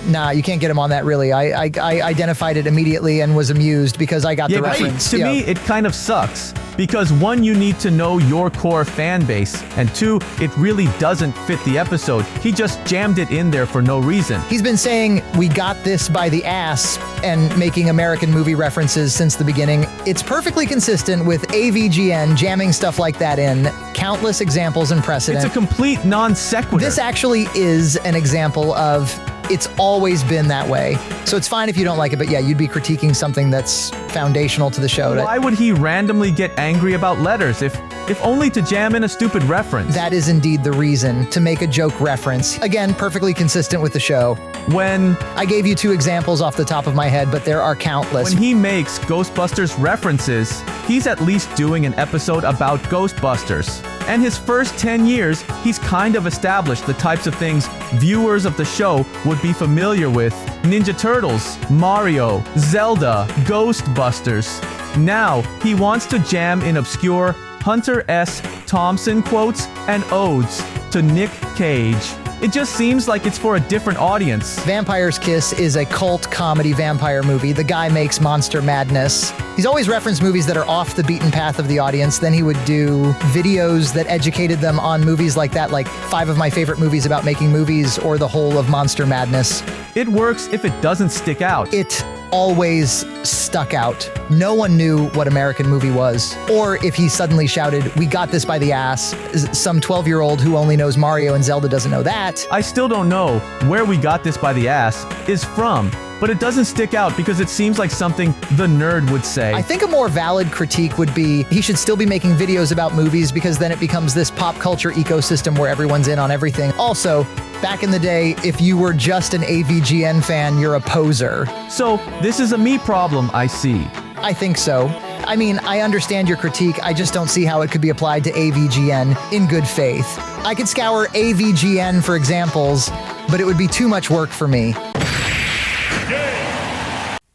Nah, you can't get him on that, really. I identified it immediately and was amused because I got the reference. To me, it kind of sucks. Because one, you need to know your core fan base, and two, it really doesn't fit the episode. He just jammed it in there for no reason. He's been saying, we got this by the ass, and making American movie references since the beginning. It's perfectly consistent with AVGN jamming stuff like that in. Countless examples and precedent. It's a complete non sequitur. This actually is an example of it's always been that way. So it's fine if you don't like it, but yeah, you'd be critiquing something that's foundational to the show. Why would he randomly get angry about letters if only to jam in a stupid reference? That is indeed the reason, to make a joke reference. Again, perfectly consistent with the show. When I gave you 2 examples off the top of my head, but there are countless. When he makes Ghostbusters references, he's at least doing an episode about Ghostbusters. And his first 10 years, he's kind of established the types of things viewers of the show would be familiar with. Ninja Turtles, Mario, Zelda, Ghostbusters. Now, he wants to jam in obscure Hunter S. Thompson quotes and odes to Nick Cage. It just seems like it's for a different audience. Vampire's Kiss is a cult comedy vampire movie. The guy makes Monster Madness. He's always referenced movies that are off the beaten path of the audience. Then he would do videos that educated them on movies like that, like 5 of my favorite movies about making movies, or the whole of Monster Madness. It works if it doesn't stick out. It always stuck out. No one knew what American movie was. Or if he suddenly shouted, "We got this by the ass," some 12-year-old who only knows Mario and Zelda doesn't know that. I still don't know where "We got this by the ass" is from, but it doesn't stick out because it seems like something the nerd would say. I think a more valid critique would be he should still be making videos about movies, because then it becomes this pop culture ecosystem where everyone's in on everything. Also, back in the day, if you were just an AVGN fan, you're a poser. So this is a me problem, I see. I think so. I mean, I understand your critique. I just don't see how it could be applied to AVGN in good faith. I could scour AVGN for examples, but it would be too much work for me.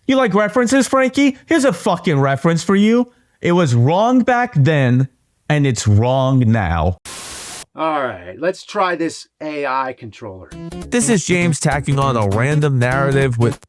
You like references, Frankie? Here's a fucking reference for you. It was wrong back then, and it's wrong now. Alright, let's try this AI controller. This is James tacking on a random narrative with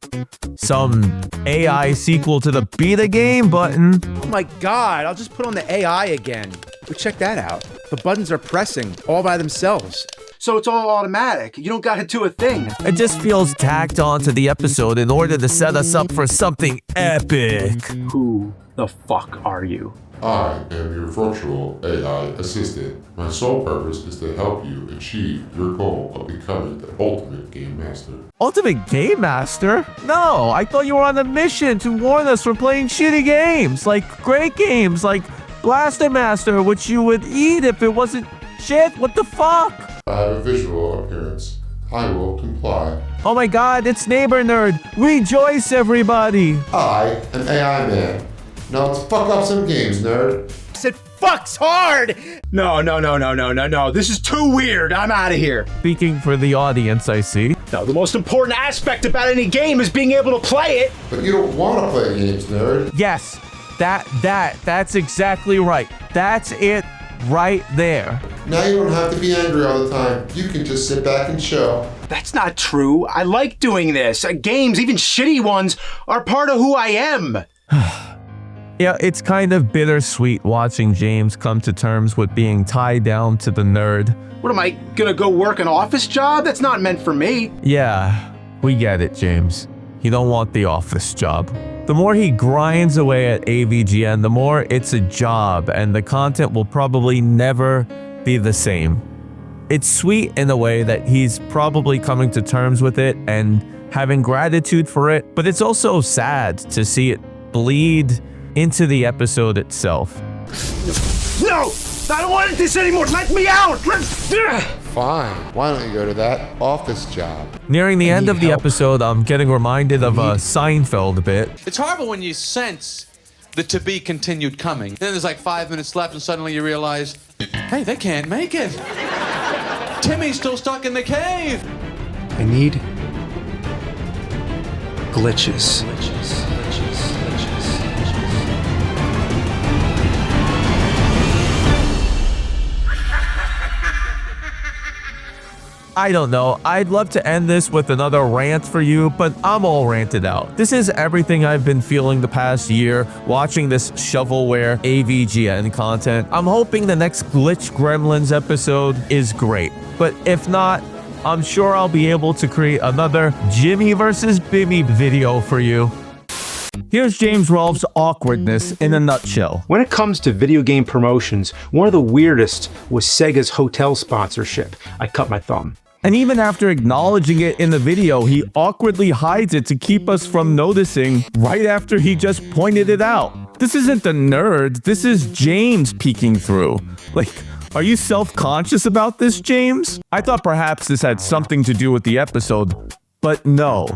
some AI sequel to the Beat a Game button. Oh my god, I'll just put on the AI again. But check that out. The buttons are pressing all by themselves. So it's all automatic. You don't gotta do a thing. It just feels tacked onto the episode in order to set us up for something epic. Who the fuck are you? I am your virtual AI assistant. My sole purpose is to help you achieve your goal of becoming the ultimate game master. Ultimate Game Master? No, I thought you were on a mission to warn us from playing shitty games, like great games, like Blaster Master, which you would eat if it wasn't shit. What the fuck? I have a visual appearance. I will comply. Oh my god, it's Neighbor Nerd. Rejoice, everybody. I am AI Man. Now let's fuck up some games, nerd. I said fucks hard! No. This is too weird. I'm out of here. Speaking for the audience, I see. No, the most important aspect about any game is being able to play it. But you don't want to play games, nerd. Yes, that's exactly right. That's it right there. Now you don't have to be angry all the time. You can just sit back and chill. That's not true. I like doing this. Games, even shitty ones, are part of who I am. Yeah, it's kind of bittersweet watching James come to terms with being tied down to the nerd. What am I, gonna go work an office job? That's not meant for me. Yeah, we get it, James. You don't want the office job. The more he grinds away at AVGN, the more it's a job, and the content will probably never be the same. It's sweet in a way that he's probably coming to terms with it and having gratitude for it, but it's also sad to see it bleed into the episode itself. No! I don't want this anymore! Let me out! Fine. Why don't you go to that office job? Nearing the end of the episode, I'm getting reminded of a Seinfeld bit. It's horrible when you sense the to be continued coming. Then there's like 5 minutes left and suddenly you realize, hey, they can't make it. Timmy's still stuck in the cave. I need glitches. I don't know, I'd love to end this with another rant for you, but I'm all ranted out. This is everything I've been feeling the past year, watching this shovelware AVGN content. I'm hoping the next Glitch Gremlins episode is great, but if not, I'm sure I'll be able to create another Jimmy vs. Bimmy video for you. Here's James Rolfe's awkwardness in a nutshell. When it comes to video game promotions, one of the weirdest was Sega's hotel sponsorship. I cut my thumb. And even after acknowledging it in the video, he awkwardly hides it to keep us from noticing right after he just pointed it out. This isn't the nerd, this is James peeking through. Like, are you self-conscious about this, James? I thought perhaps this had something to do with the episode, but no,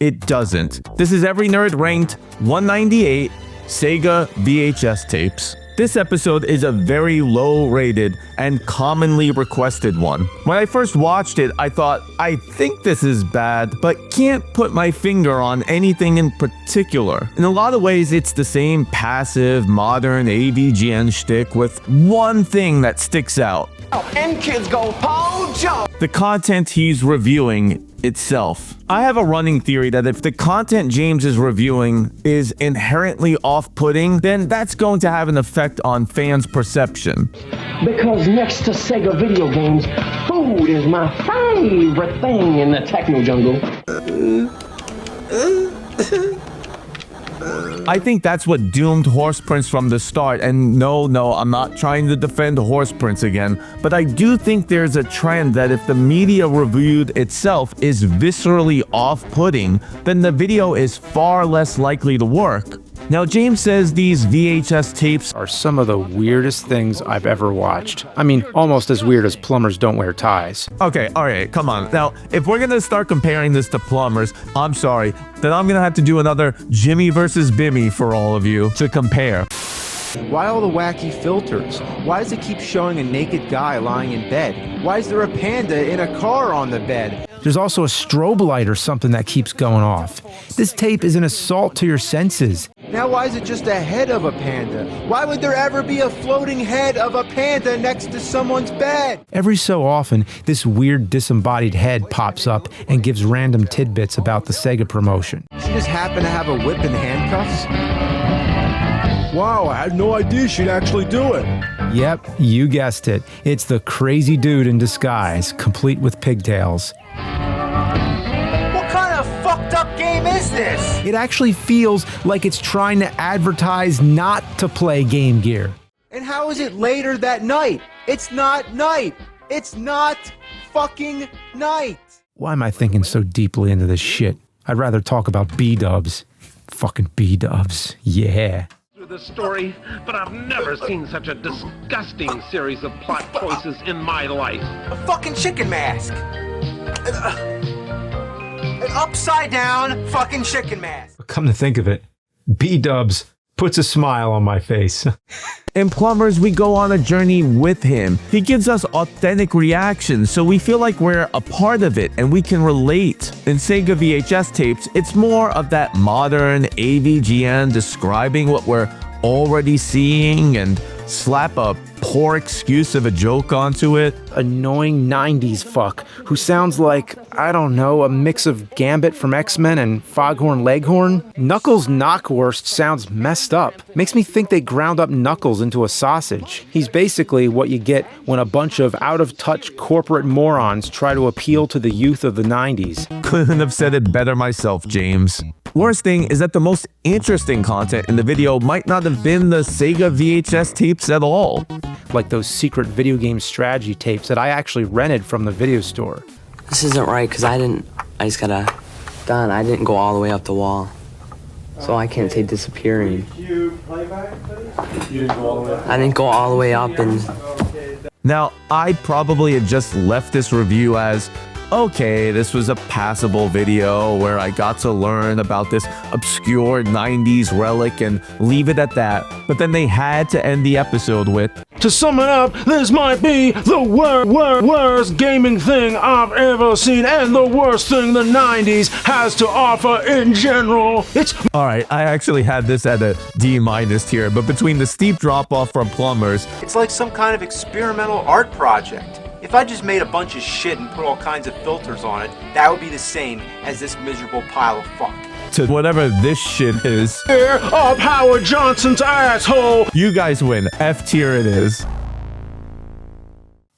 it doesn't. This is Every Nerd ranked 198 Sega VHS tapes. This episode is a very low-rated and commonly requested one. When I first watched it, I thought, I think this is bad, but can't put my finger on anything in particular. In a lot of ways, it's the same passive, modern AVGN shtick with one thing that sticks out. And kids go, Pojo! The content he's reviewing itself. I have a running theory that if the content James is reviewing is inherently off-putting, then that's going to have an effect on fans' perception. Because next to Sega video games, food is my favorite thing in the techno jungle. I think that's what doomed Horse Prince from the start, and no, I'm not trying to defend Horse Prince again, but I do think there's a trend that if the media reviewed itself is viscerally off-putting, then the video is far less likely to work. Now, James says these VHS tapes are some of the weirdest things I've ever watched. I mean, almost as weird as plumbers don't wear ties. Okay, alright, come on. Now, if we're gonna start comparing this to plumbers, I'm sorry, then I'm gonna have to do another Jimmy versus Bimmy for all of you to compare. Why all the wacky filters? Why does it keep showing a naked guy lying in bed? Why is there a panda in a car on the bed? There's also a strobe light or something that keeps going off. This tape is an assault to your senses. Now why is it just a head of a panda? Why would there ever be a floating head of a panda next to someone's bed? Every so often, this weird disembodied head pops up and gives random tidbits about the Sega promotion. She just happened to have a whip and handcuffs? Wow, I had no idea she'd actually do it. Yep, you guessed it. It's the crazy dude in disguise, complete with pigtails. What kind of fucked up game is this? It actually feels like it's trying to advertise not to play Game Gear. And how is it later that night? It's not night. It's not fucking night. Why am I thinking so deeply into this shit? I'd rather talk about B-dubs. Fucking B-dubs. Yeah. The story, but I've never seen such a disgusting series of plot choices in my life. A fucking chicken mask. An upside down fucking chicken mask. Come to think of it, B-dubs puts a smile on my face. In Plumbers, we go on a journey with him. He gives us authentic reactions, so we feel like we're a part of it and we can relate. In Sega VHS tapes, it's more of that modern AVGN describing what we're already seeing and slap a poor excuse of a joke onto it. Annoying 90s fuck who sounds like, I don't know, a mix of Gambit from X-Men and Foghorn Leghorn. Knuckles Knockwurst sounds messed up. Makes me think they ground up Knuckles into a sausage. He's basically what you get when a bunch of out-of-touch corporate morons try to appeal to the youth of the 90s. Couldn't have said it better myself, James. Worst thing is that the most interesting content in the video might not have been the Sega VHS tapes at all. Like those secret video game strategy tapes that I actually rented from the video store. This isn't right, because I just got done. I didn't go all the way up the wall. So I can't say disappearing. I didn't go all the way up and... Now, I probably had just left this review as, okay, this was a passable video where I got to learn about this obscure 90s relic and leave it at that. But then they had to end the episode with, To sum it up, this might be the worst gaming thing I've ever seen and the worst thing the 90s has to offer in general. It's... Alright, I actually had this at a D- tier, but between the steep drop-off from Plumbers, It's like some kind of experimental art project. If I just made a bunch of shit and put all kinds of filters on it, that would be the same as this miserable pile of fuck. to whatever this shit is. Tear up Howard Johnson's asshole! You guys win. F tier it is.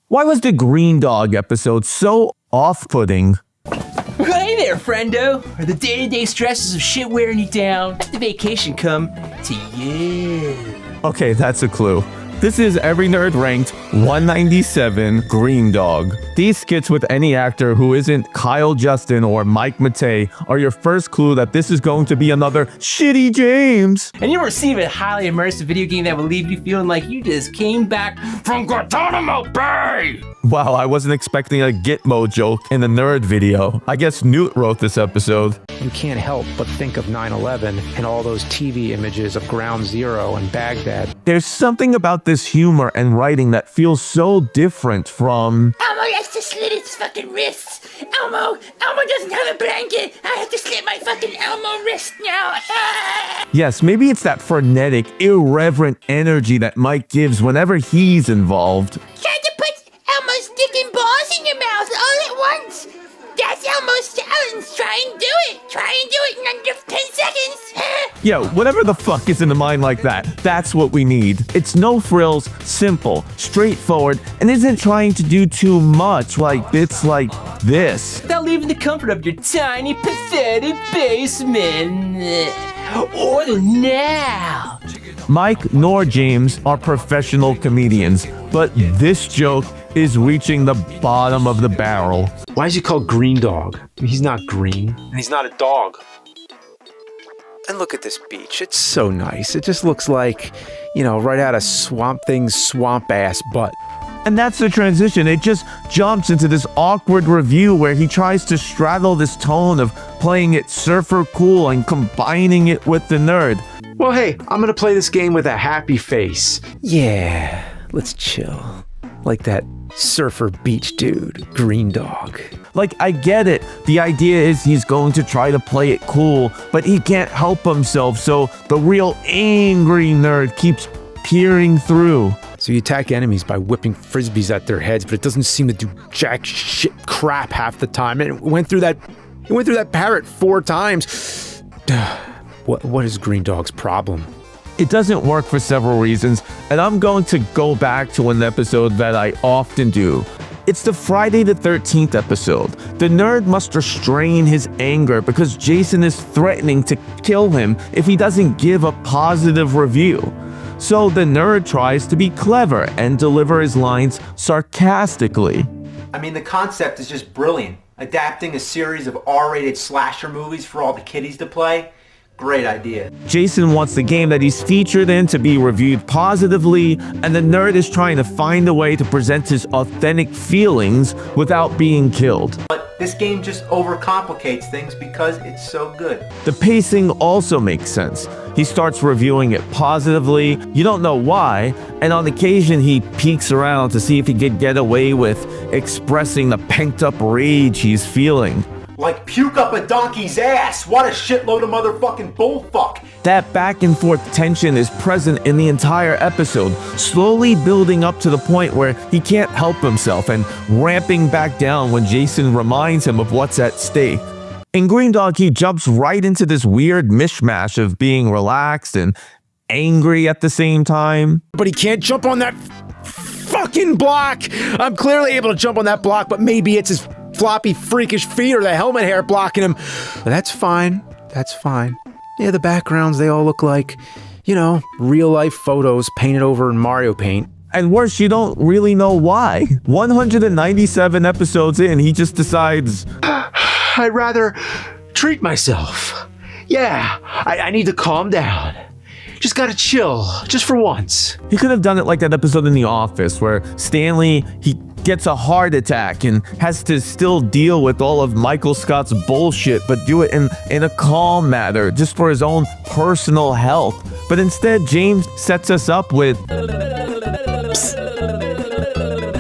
Why was the Green Dog episode so off-putting? Hey there, friendo! Are the day-to-day stresses of shit wearing you down? Let the vacation come to you. Okay, that's a clue. This is Every Nerd Ranked 197 Green Dog. These skits with any actor who isn't Kyle Justin or Mike Matei are your first clue that this is going to be another shitty James. And you receive a highly immersive video game that will leave you feeling like you just came back from Guantanamo Bay! Wow, I wasn't expecting a Gitmo joke in the nerd video. I guess Newt wrote this episode. You can't help but think of 9/11 and all those TV images of Ground Zero and Baghdad. There's something about this humor and writing that feels so different from... Elmo has to slit his fucking wrists. Elmo doesn't have a blanket. I have to slit my fucking Elmo wrist now. Yes, maybe it's that frenetic, irreverent energy that Mike gives whenever he's involved. Try to put Elmo's dick and balls in your mouth all at once. That's Elmo's challenge. Try and do it. Try and do it in under 10 seconds. Yo, whatever the fuck is in the mind like that, that's what we need. It's no frills, simple, straightforward, and isn't trying to do too much like bits like this. Without leaving the comfort of your tiny, pathetic basement. Order now. Mike nor James are professional comedians, but this joke is reaching the bottom of the barrel. Why is he called Green Dog? I mean, he's not green, and he's not a dog. And look at this beach. It's so nice. It just looks like, you know, right out of Swamp Thing's swamp-ass butt. And that's the transition. It just jumps into this awkward review where he tries to straddle this tone of playing it surfer cool and combining it with the nerd. Well, hey, I'm gonna play this game with a happy face. Yeah, let's chill. Like that surfer beach dude, Green Dog. Like, I get it. The idea is he's going to try to play it cool, but he can't help himself, so the real angry nerd keeps peering through. So you attack enemies by whipping frisbees at their heads, but it doesn't seem to do jack shit crap half the time. And it went through that parrot 4 times. What is Green Dog's problem? It doesn't work for several reasons, and I'm going to go back to an episode that I often do. It's the Friday the 13th episode. The nerd must restrain his anger because Jason is threatening to kill him if he doesn't give a positive review. So the nerd tries to be clever and deliver his lines sarcastically. I mean, the concept is just brilliant. Adapting a series of R-rated slasher movies for all the kiddies to play. Great idea. Jason wants the game that he's featured in to be reviewed positively, and the nerd is trying to find a way to present his authentic feelings without being killed. But this game just overcomplicates things because it's so good. The pacing also makes sense. He starts reviewing it positively, you don't know why, and on occasion he peeks around to see if he could get away with expressing the pent-up rage he's feeling. Like puke up a donkey's ass! What a shitload of motherfucking bullfuck! That back and forth tension is present in the entire episode, slowly building up to the point where he can't help himself and ramping back down when Jason reminds him of what's at stake. In Green Dog, he jumps right into this weird mishmash of being relaxed and angry at the same time. But he can't jump on that fucking block! I'm clearly able to jump on that block, but maybe it's his floppy freakish feet or the helmet hair blocking him. But that's fine. That's fine. Yeah, the backgrounds, they all look like, real life photos painted over in Mario Paint. And worse, you don't really know why. 197 episodes in, he just decides, I'd rather treat myself. Yeah, I need to calm down. Just gotta chill, just for once. He could have done it like that episode in The Office where Stanley, he gets a heart attack and has to still deal with all of Michael Scott's bullshit, but do it in a calm manner, just for his own personal health. But instead, James sets us up with...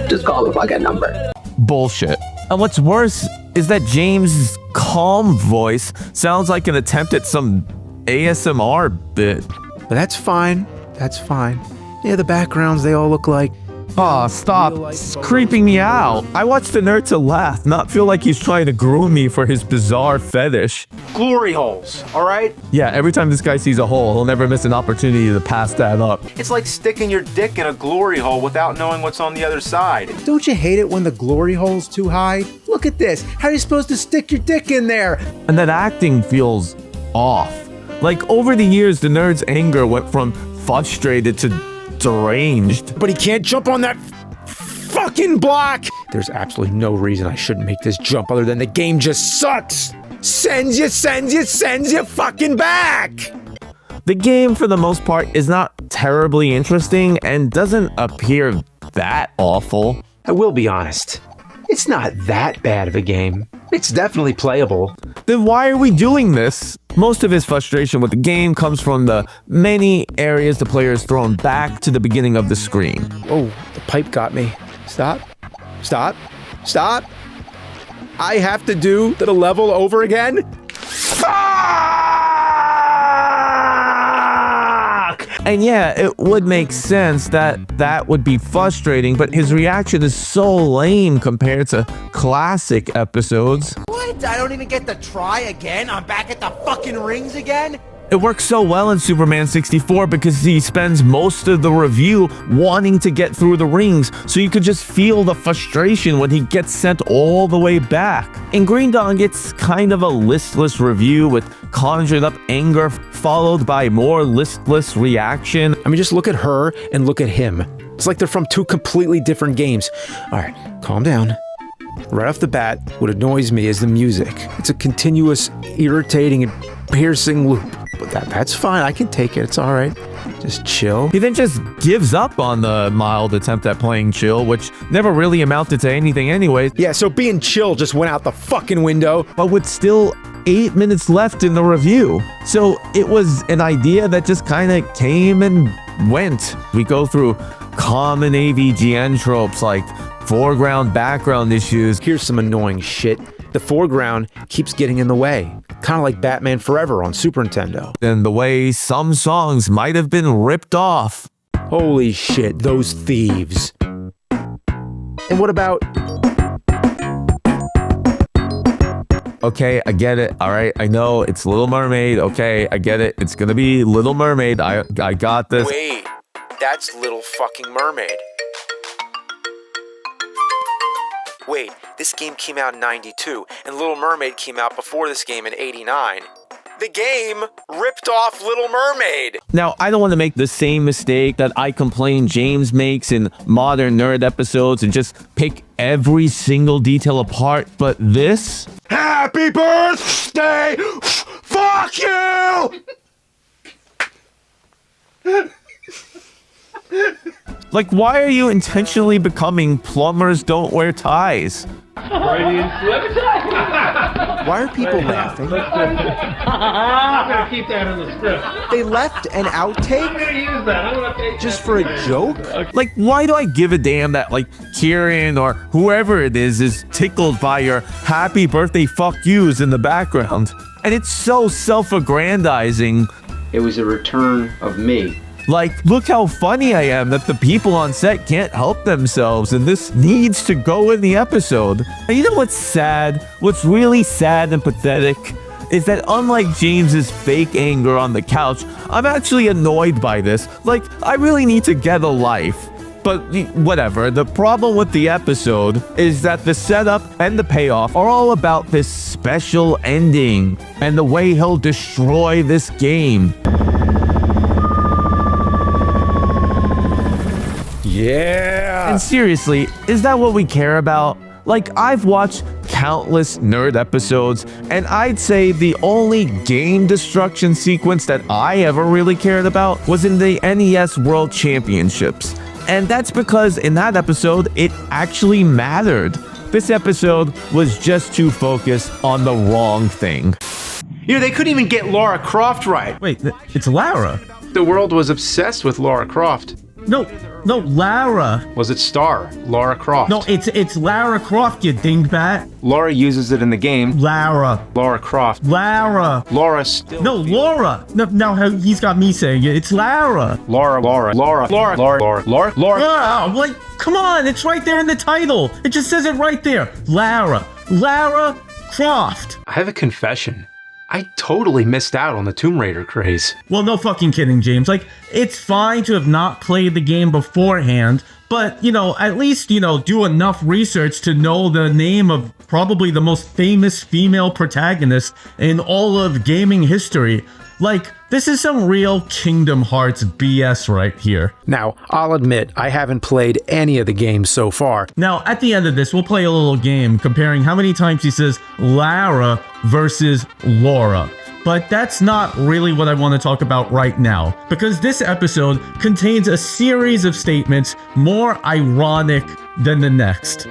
Just call the fucking number. Bullshit. And what's worse is that James' calm voice sounds like an attempt at some ASMR bit. But that's fine. That's fine. Yeah, the backgrounds, they all look like... Aw, stop. It's creeping me out. I watch the nerd to laugh, not feel like he's trying to groom me for his bizarre fetish. Glory holes, alright? Yeah, every time this guy sees a hole, he'll never miss an opportunity to pass that up. It's like sticking your dick in a glory hole without knowing what's on the other side. Don't you hate it when the glory hole's too high? Look at this. How are you supposed to stick your dick in there? And that acting feels off. Like, over the years, the nerd's anger went from frustrated to deranged. But he can't jump on that fucking block! There's absolutely no reason I shouldn't make this jump other than the game just sucks! Sends you fucking back! The game, for the most part, is not terribly interesting and doesn't appear that awful. I will be honest. It's not that bad of a game. It's definitely playable. Then why are we doing this? Most of his frustration with the game comes from the many areas the player is thrown back to the beginning of the screen. Oh, the pipe got me. Stop. Stop. Stop. I have to do the level over again? And yeah, it would make sense that that would be frustrating, but his reaction is so lame compared to classic episodes. What? I don't even get to try again? I'm back at the fucking rings again? It works so well in Superman 64 because he spends most of the review wanting to get through the rings, so you could just feel the frustration when he gets sent all the way back. In Green Dog, it's kind of a listless review with conjured up anger followed by more listless reaction. I mean, just look at her and look at him. It's like they're from two completely different games. All right, calm down. Right off the bat, what annoys me is the music. It's a continuous, irritating, and piercing loop. But that's fine. I can take it. It's all right. Just chill. He then just gives up on the mild attempt at playing chill, which never really amounted to anything anyway. Yeah, so being chill just went out the fucking window. But with still 8 minutes left in the review. So it was an idea that just kind of came and went. We go through common AVGN tropes like foreground, background issues. Here's some annoying shit. The foreground keeps getting in the way. Kind of like Batman Forever on Super Nintendo. And the way some songs might have been ripped off. Holy shit, those thieves. And what about... Okay, I get it. All right, I know it's Little Mermaid. Okay, I get it. It's gonna be Little Mermaid. I got this. Wait, that's Little fucking Mermaid. Wait, this game came out in 92, and Little Mermaid came out before this game in 89. The game ripped off Little Mermaid! Now, I don't want to make the same mistake that I complain James makes in modern nerd episodes and just pick every single detail apart, but this... Happy birthday! Fuck you! Like, why are you intentionally becoming plumbers don't wear ties? Why are people laughing? I'm gonna keep that in the script. They left an outtake? I'm gonna use that. I'm gonna take just for a joke? Like, why do I give a damn that, like, Kieran or whoever it is tickled by your happy birthday fuck yous in the background? And it's so self-aggrandizing. It was a return of me. Like, look how funny I am that the people on set can't help themselves and this needs to go in the episode. And you know what's sad? What's really sad and pathetic is that unlike James's fake anger on the couch, I'm actually annoyed by this. Like, I really need to get a life. But whatever, the problem with the episode is that the setup and the payoff are all about this special ending and the way he'll destroy this game. Yeah! And seriously, is that what we care about? Like, I've watched countless nerd episodes, and I'd say the only game destruction sequence that I ever really cared about was in the NES World Championships. And that's because in that episode, it actually mattered. This episode was just too focused on the wrong thing. You know, they couldn't even get Lara Croft right. Wait, it's Lara. The world was obsessed with Lara Croft. No, Lara. Was it Star? Lara Croft. No, it's Lara Croft, you dingbat. Lara uses it in the game. Lara. Lara Croft. Lara. Laura still. No, Laura. No, now he's got me saying it. It's Lara. Laura. Oh, like, come on, it's right there in the title. It just says it right there. Lara Croft. I have a confession. I totally missed out on the Tomb Raider craze. Well, no fucking kidding, James. Like, it's fine to have not played the game beforehand, but, at least, do enough research to know the name of probably the most famous female protagonist in all of gaming history. Like, this is some real Kingdom Hearts BS right here. Now, I'll admit, I haven't played any of the games so far. Now, at the end of this, we'll play a little game comparing how many times he says Lara versus Laura. But that's not really what I want to talk about right now, because this episode contains a series of statements more ironic than the next.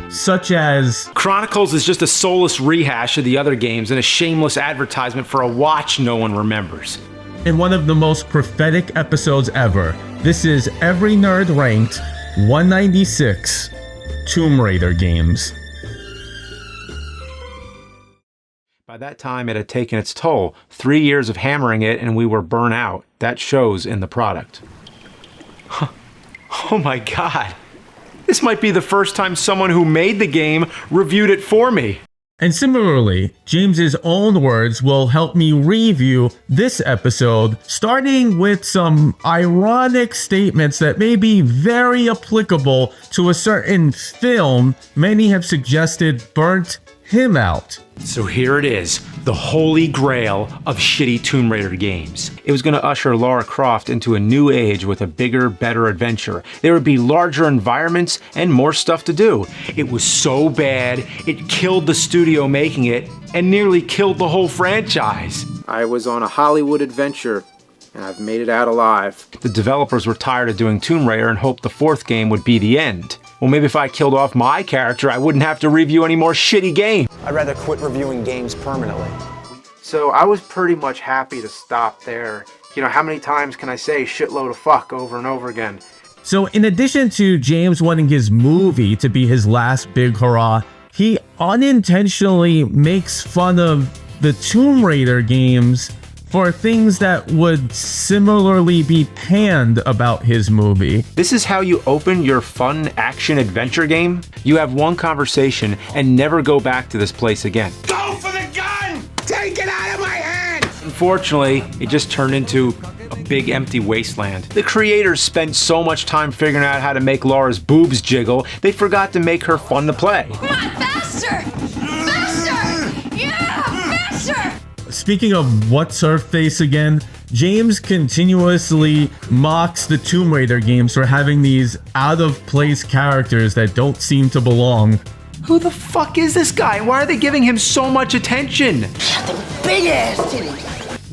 Such as... Chronicles is just a soulless rehash of the other games and a shameless advertisement for a watch no one remembers. In one of the most prophetic episodes ever, this is Every Nerd Ranked 196 Tomb Raider games. By that time, it had taken its toll. 3 years of hammering it and we were burnt out. That shows in the product. Oh my god. This might be the first time someone who made the game reviewed it for me. And similarly, James's own words will help me review this episode, starting with some ironic statements that may be very applicable to a certain film many have suggested burnt him out. So here it is, the holy grail of shitty Tomb Raider games. It was going to usher Lara Croft into a new age with a bigger, better adventure. There would be larger environments and more stuff to do. It was so bad, it killed the studio making it and nearly killed the whole franchise. I was on a Hollywood adventure, and I've made it out alive. The developers were tired of doing Tomb Raider and hoped the fourth game would be the end. Well, maybe if I killed off my character, I wouldn't have to review any more shitty games. I'd rather quit reviewing games permanently. So I was pretty much happy to stop there You know, how many times can I say shitload of fuck over and over again? So in addition to James wanting his movie to be his last big hurrah, he unintentionally makes fun of the Tomb Raider games for things that would similarly be panned about his movie. This is how you open your fun action adventure game? You have one conversation and never go back to this place again. Go for the gun! Take it out of my hand! Unfortunately, it just turned into a big empty wasteland. The creators spent so much time figuring out how to make Laura's boobs jiggle, they forgot to make her fun to play. Come on, faster! Faster! Yeah, faster! Speaking of what's her face again, James continuously mocks the Tomb Raider games for having these out-of-place characters that don't seem to belong. Who the fuck is this guy? Why are they giving him so much attention? Big ass titties!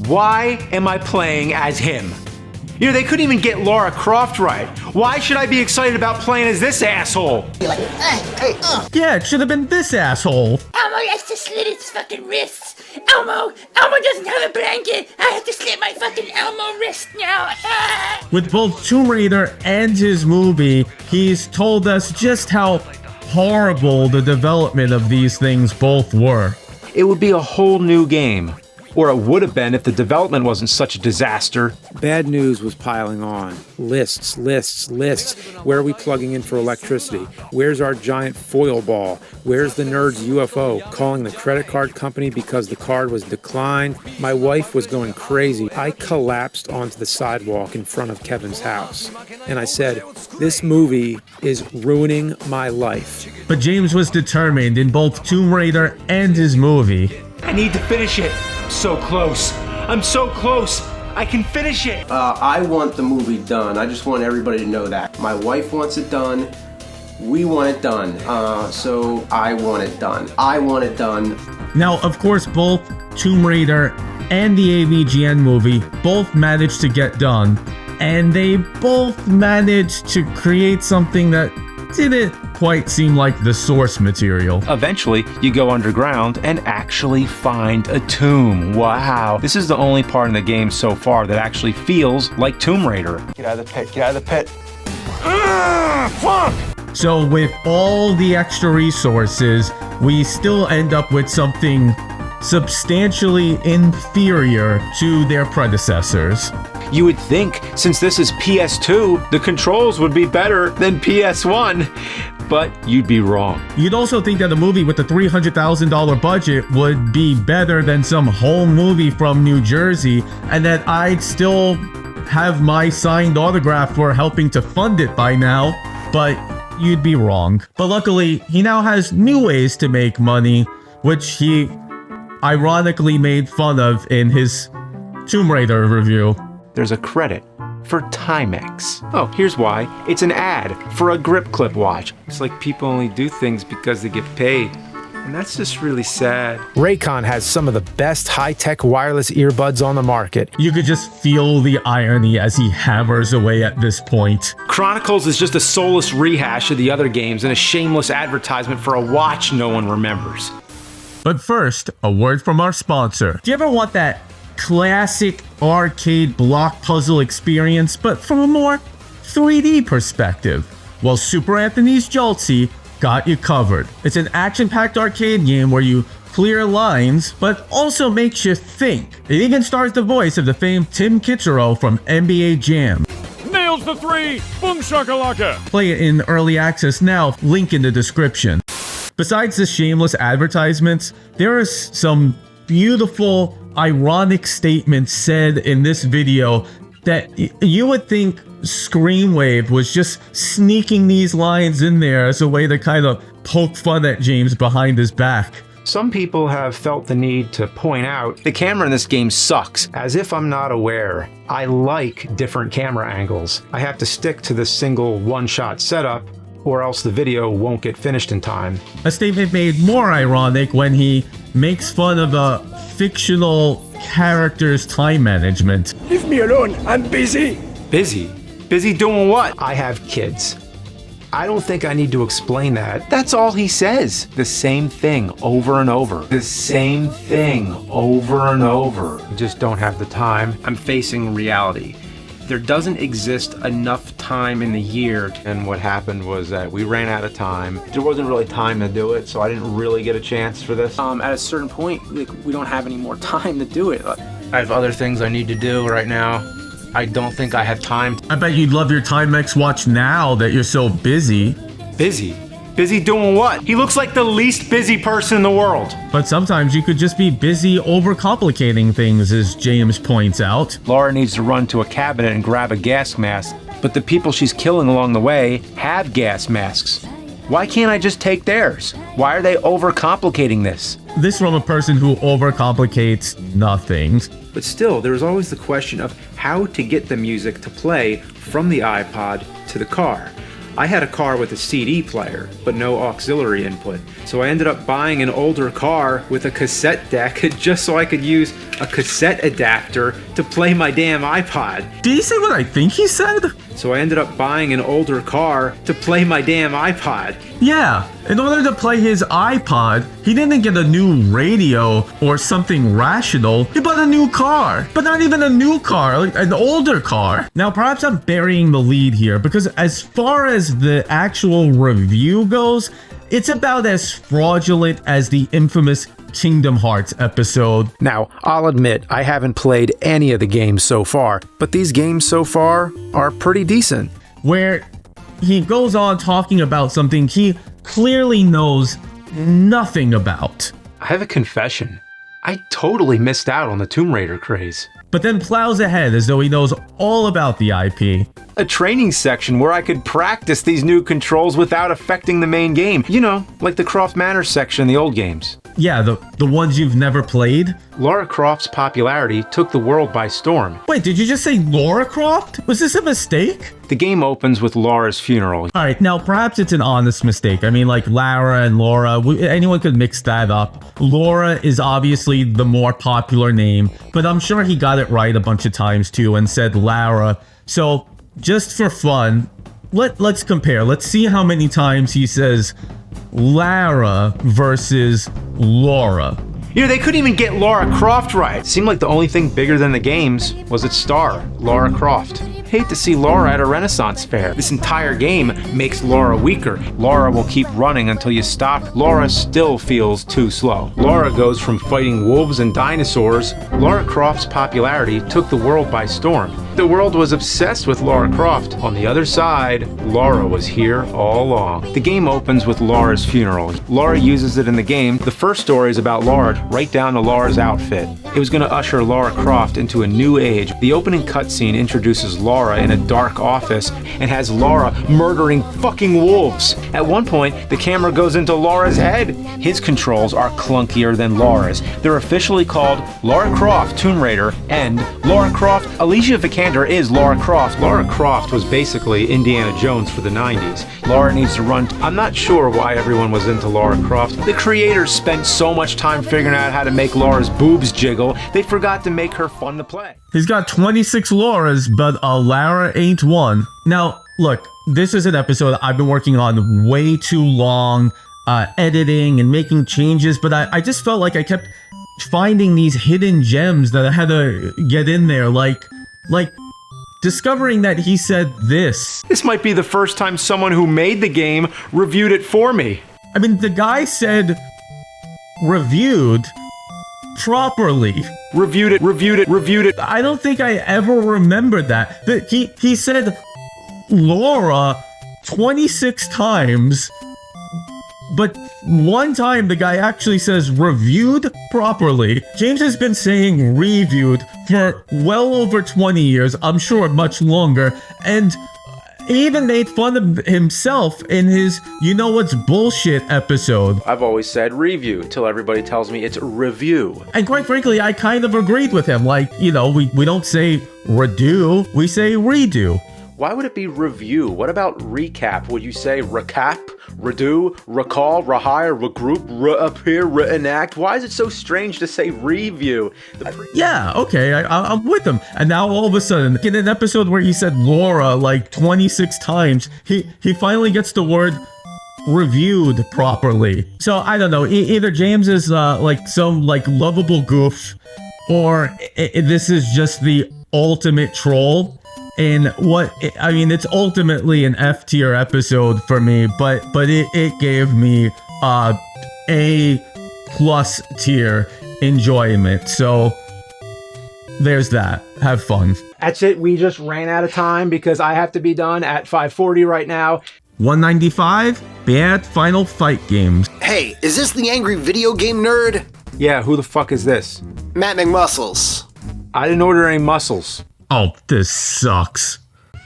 Why am I playing as him? You know, they couldn't even get Lara Croft right. Why should I be excited about playing as this asshole? Yeah, it should have been this asshole. Elmo has to slit his fucking wrists. Elmo doesn't have a blanket. I have to slit my fucking Elmo wrist now. With both Tomb Raider and his movie, he's told us just how horrible the development of these things both were. It would be a whole new game. Or it would have been if the development wasn't such a disaster. Bad news was piling on. Lists. Where are we plugging in for electricity? Where's our giant foil ball? Where's the nerd's UFO? Calling the credit card company because the card was declined. My wife was going crazy. I collapsed onto the sidewalk in front of Kevin's house. And I said, this movie is ruining my life. But James was determined in both Tomb Raider and his movie. I need to finish it. I'm so close. I'm so close. I can finish it. I want the movie done. I just want everybody to know that. My wife wants it done. We want it done. So I want it done. I want it done. Now, of course, both Tomb Raider and the AVGN movie both managed to get done. And they both managed to create something that didn't quite seem like the source material. Eventually, you go underground and actually find a tomb. Wow. This is the only part in the game so far that actually feels like Tomb Raider. Get out of the pit, get out of the pit. Fuck! So with all the extra resources, we still end up with something substantially inferior to their predecessors. You would think, since this is PS2, the controls would be better than PS1, but you'd be wrong. You'd also think that a movie with a $300,000 budget would be better than some home movie from New Jersey, and that I'd still have my signed autograph for helping to fund it by now, but you'd be wrong. But luckily, he now has new ways to make money, which he ironically made fun of in his Tomb Raider review. There's a credit for Timex. Oh, here's why. It's an ad for a grip clip watch. It's like people only do things because they get paid. And that's just really sad. Raycon has some of the best high-tech wireless earbuds on the market. You could just feel the irony as he hammers away at this point. Chronicles is just a soulless rehash of the other games and a shameless advertisement for a watch no one remembers. But first, a word from our sponsor. Do you ever want that classic arcade block puzzle experience, but from a more 3D perspective? Well, SuperAnthony's Joltzsi got you covered. It's an action-packed arcade game where you clear lines, but also makes you think. It even stars the voice of the famed Tim Kitzrow from NBA Jam. Nails the three! Boom shakalaka! Play it in early access now, link in the description. Besides the shameless advertisements, there are some beautiful, ironic statements said in this video that you would think Screenwave was just sneaking these lines in there as a way to kind of poke fun at James behind his back. Some people have felt the need to point out the camera in this game sucks, as if I'm not aware. I like different camera angles. I have to stick to the single one-shot setup, or else the video won't get finished in time. A statement made more ironic when he makes fun of a fictional character's time management. Leave me alone, I'm busy. Busy? Busy doing what? I have kids. I don't think I need to explain that. That's all he says. The same thing over and over. The same thing over and over. I just don't have the time. I'm facing reality. There doesn't exist enough time in the year. And what happened was that we ran out of time. There wasn't really time to do it, so I didn't really get a chance for this. At a certain point, we don't have any more time to do it. I have other things I need to do right now. I don't think I have time. I bet you'd love your Timex watch now that you're so busy. Busy? Busy doing what? He looks like the least busy person in the world. But sometimes you could just be busy overcomplicating things, as James points out. Laura needs to run to a cabinet and grab a gas mask, but the people she's killing along the way have gas masks. Why can't I just take theirs? Why are they overcomplicating this? This from a person who overcomplicates nothing. But still, there is always the question of how to get the music to play from the iPod to the car. I had a car with a CD player, but no auxiliary input. So I ended up buying an older car with a cassette deck just so I could use a cassette adapter to play my damn iPod. Did he say what I think he said? So I ended up buying an older car to play my damn iPod. Yeah, in order to play his iPod, he didn't get a new radio or something rational. He bought a new car, but not even a new car, like an older car. Now, perhaps I'm burying the lead here, because as far as the actual review goes, it's about as fraudulent as the infamous Kingdom Hearts episode. Now, I'll admit, I haven't played any of the games so far, but these games so far are pretty decent. Where he goes on talking about something he clearly knows nothing about. I have a confession. I totally missed out on the Tomb Raider craze. But then plows ahead as though he knows all about the IP. A training section where I could practice these new controls without affecting the main game. You know, like the Croft Manor section in the old games. Yeah, the ones you've never played? Lara Croft's popularity took the world by storm. Wait, did you just say Lara Croft? Was this a mistake? The game opens with Lara's funeral. Alright, now perhaps it's an honest mistake. I mean, like Lara and Laura, anyone could mix that up. Laura is obviously the more popular name, but I'm sure he got it right a bunch of times too and said Lara. So, just for fun, let's compare. Let's see how many times he says Lara versus Laura. You know, they couldn't even get Lara Croft right. It seemed like the only thing bigger than the games was its star, Lara Croft. Hate to see Laura at a Renaissance fair. This entire game makes Laura weaker. Laura will keep running until you stop. Laura still feels too slow. Laura goes from fighting wolves and dinosaurs. Lara Croft's popularity took the world by storm. The world was obsessed with Lara Croft. On the other side, Laura was here all along. The game opens with Laura's funeral. Laura uses it in the game. The first story is about Laura, right down to Laura's outfit. It was going to usher Lara Croft into a new age. The opening cutscene introduces Laura in a dark office and has Laura murdering fucking wolves. At one point, the camera goes into Laura's head. His controls are clunkier than Laura's. They're officially called Lara Croft Tomb Raider and Lara Croft Alicia Vikander is Lara Croft. Lara Croft was basically Indiana Jones for the 90s. Lara needs to run. I'm not sure why everyone was into Lara Croft. The creators spent so much time figuring out how to make Lara's boobs jiggle, they forgot to make her fun to play. He's got 26 Lauras, but a Lara ain't one. Now, look, this is an episode I've been working on way too long, editing and making changes, but I just felt like I kept finding these hidden gems that I had to get in there, like discovering that he said this. This might be the first time someone who made the game reviewed it for me. I mean, the guy said reviewed properly. Reviewed it. I don't think I ever remembered that. But he said Laura 26 times, but one time the guy actually says reviewed properly. James has been saying reviewed for well over 20 years, I'm sure much longer, and he even made fun of himself in his You Know What's Bullshit episode. I've always said review until everybody tells me it's review. And quite frankly, I kind of agreed with him. Like, you know, we don't say redo, we say redo. Why would it be review? What about recap? Would you say recap, redo, recall, rehire, regroup, reappear, reenact? Why is it so strange to say review? Yeah, okay, I'm with him. And now all of a sudden, in an episode where he said Laura like 26 times, he finally gets the word reviewed properly. So I don't know, either James is like some like lovable goof, or this is just the ultimate troll. And I mean, it's ultimately an F tier episode for me, but it gave me A+ tier enjoyment. So there's that. Have fun. That's it. We just ran out of time because I have to be done at 5:40 right now. 195 bad Final Fight games. Hey, is this the Angry Video Game Nerd? Yeah, who the fuck is this? Matt McMuscles. I didn't order any mussels. Oh, this sucks.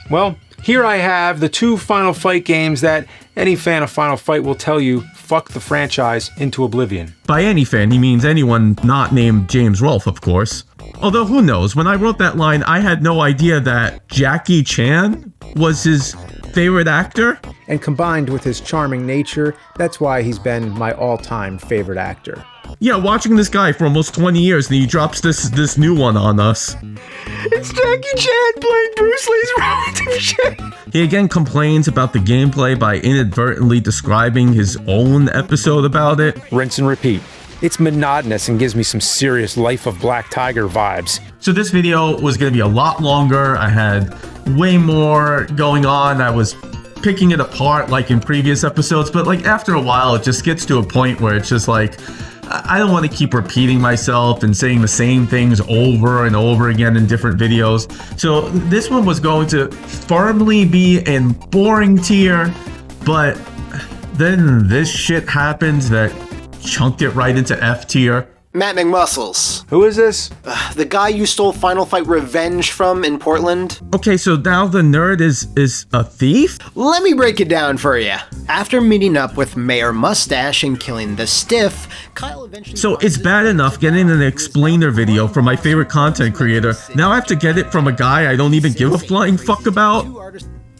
Well, here I have the 2 Final Fight games that any fan of Final Fight will tell you fuck the franchise into oblivion. By any fan, he means anyone not named James Rolfe, of course. Although, who knows? When I wrote that line, I had no idea that Jackie Chan was his favorite actor. And combined with his charming nature, that's why he's been my all-time favorite actor. Yeah, watching this guy for almost 20 years, and he drops this new one on us. It's Jackie Chan playing Bruce Lee's relative shit. He again complains about the gameplay by inadvertently describing his own episode about it. Rinse and repeat. It's monotonous and gives me some serious Life of Black Tiger vibes. So this video was going to be a lot longer. I had way more going on. I was picking it apart like in previous episodes, but like after a while, it just gets to a point where it's just like, I don't want to keep repeating myself and saying the same things over and over again in different videos. So this one was going to firmly be in boring tier, but then this shit happens that chunked it right into F tier. Matt McMuscles. Who is this? The guy you stole Final Fight Revenge from in Portland. Okay, so now the nerd is a thief? Let me break it down for you. After meeting up with Mayor Mustache and killing the Stiff, Kyle eventually... So it's bad enough getting an explainer video from my favorite content creator. Now I have to get it from a guy I don't even give a flying fuck about?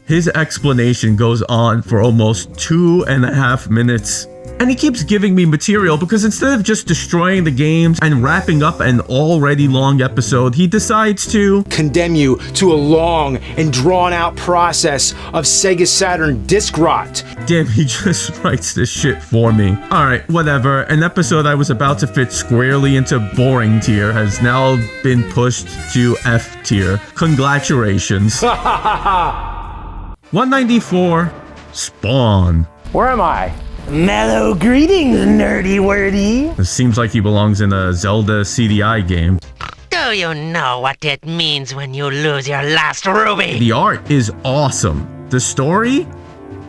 His explanation goes on for almost 2.5 minutes. And he keeps giving me material because instead of just destroying the games and wrapping up an already long episode, he decides to condemn you to a long and drawn out process of Sega Saturn disc rot. Damn, he just writes this shit for me. Alright, whatever. An episode I was about to fit squarely into boring tier has now been pushed to F tier. Congratulations. 194, Spawn. Where am I? Mellow greetings, nerdy wordy. It seems like he belongs in a Zelda CDI game. Do you know what it means when you lose your last ruby? The art is awesome. The story?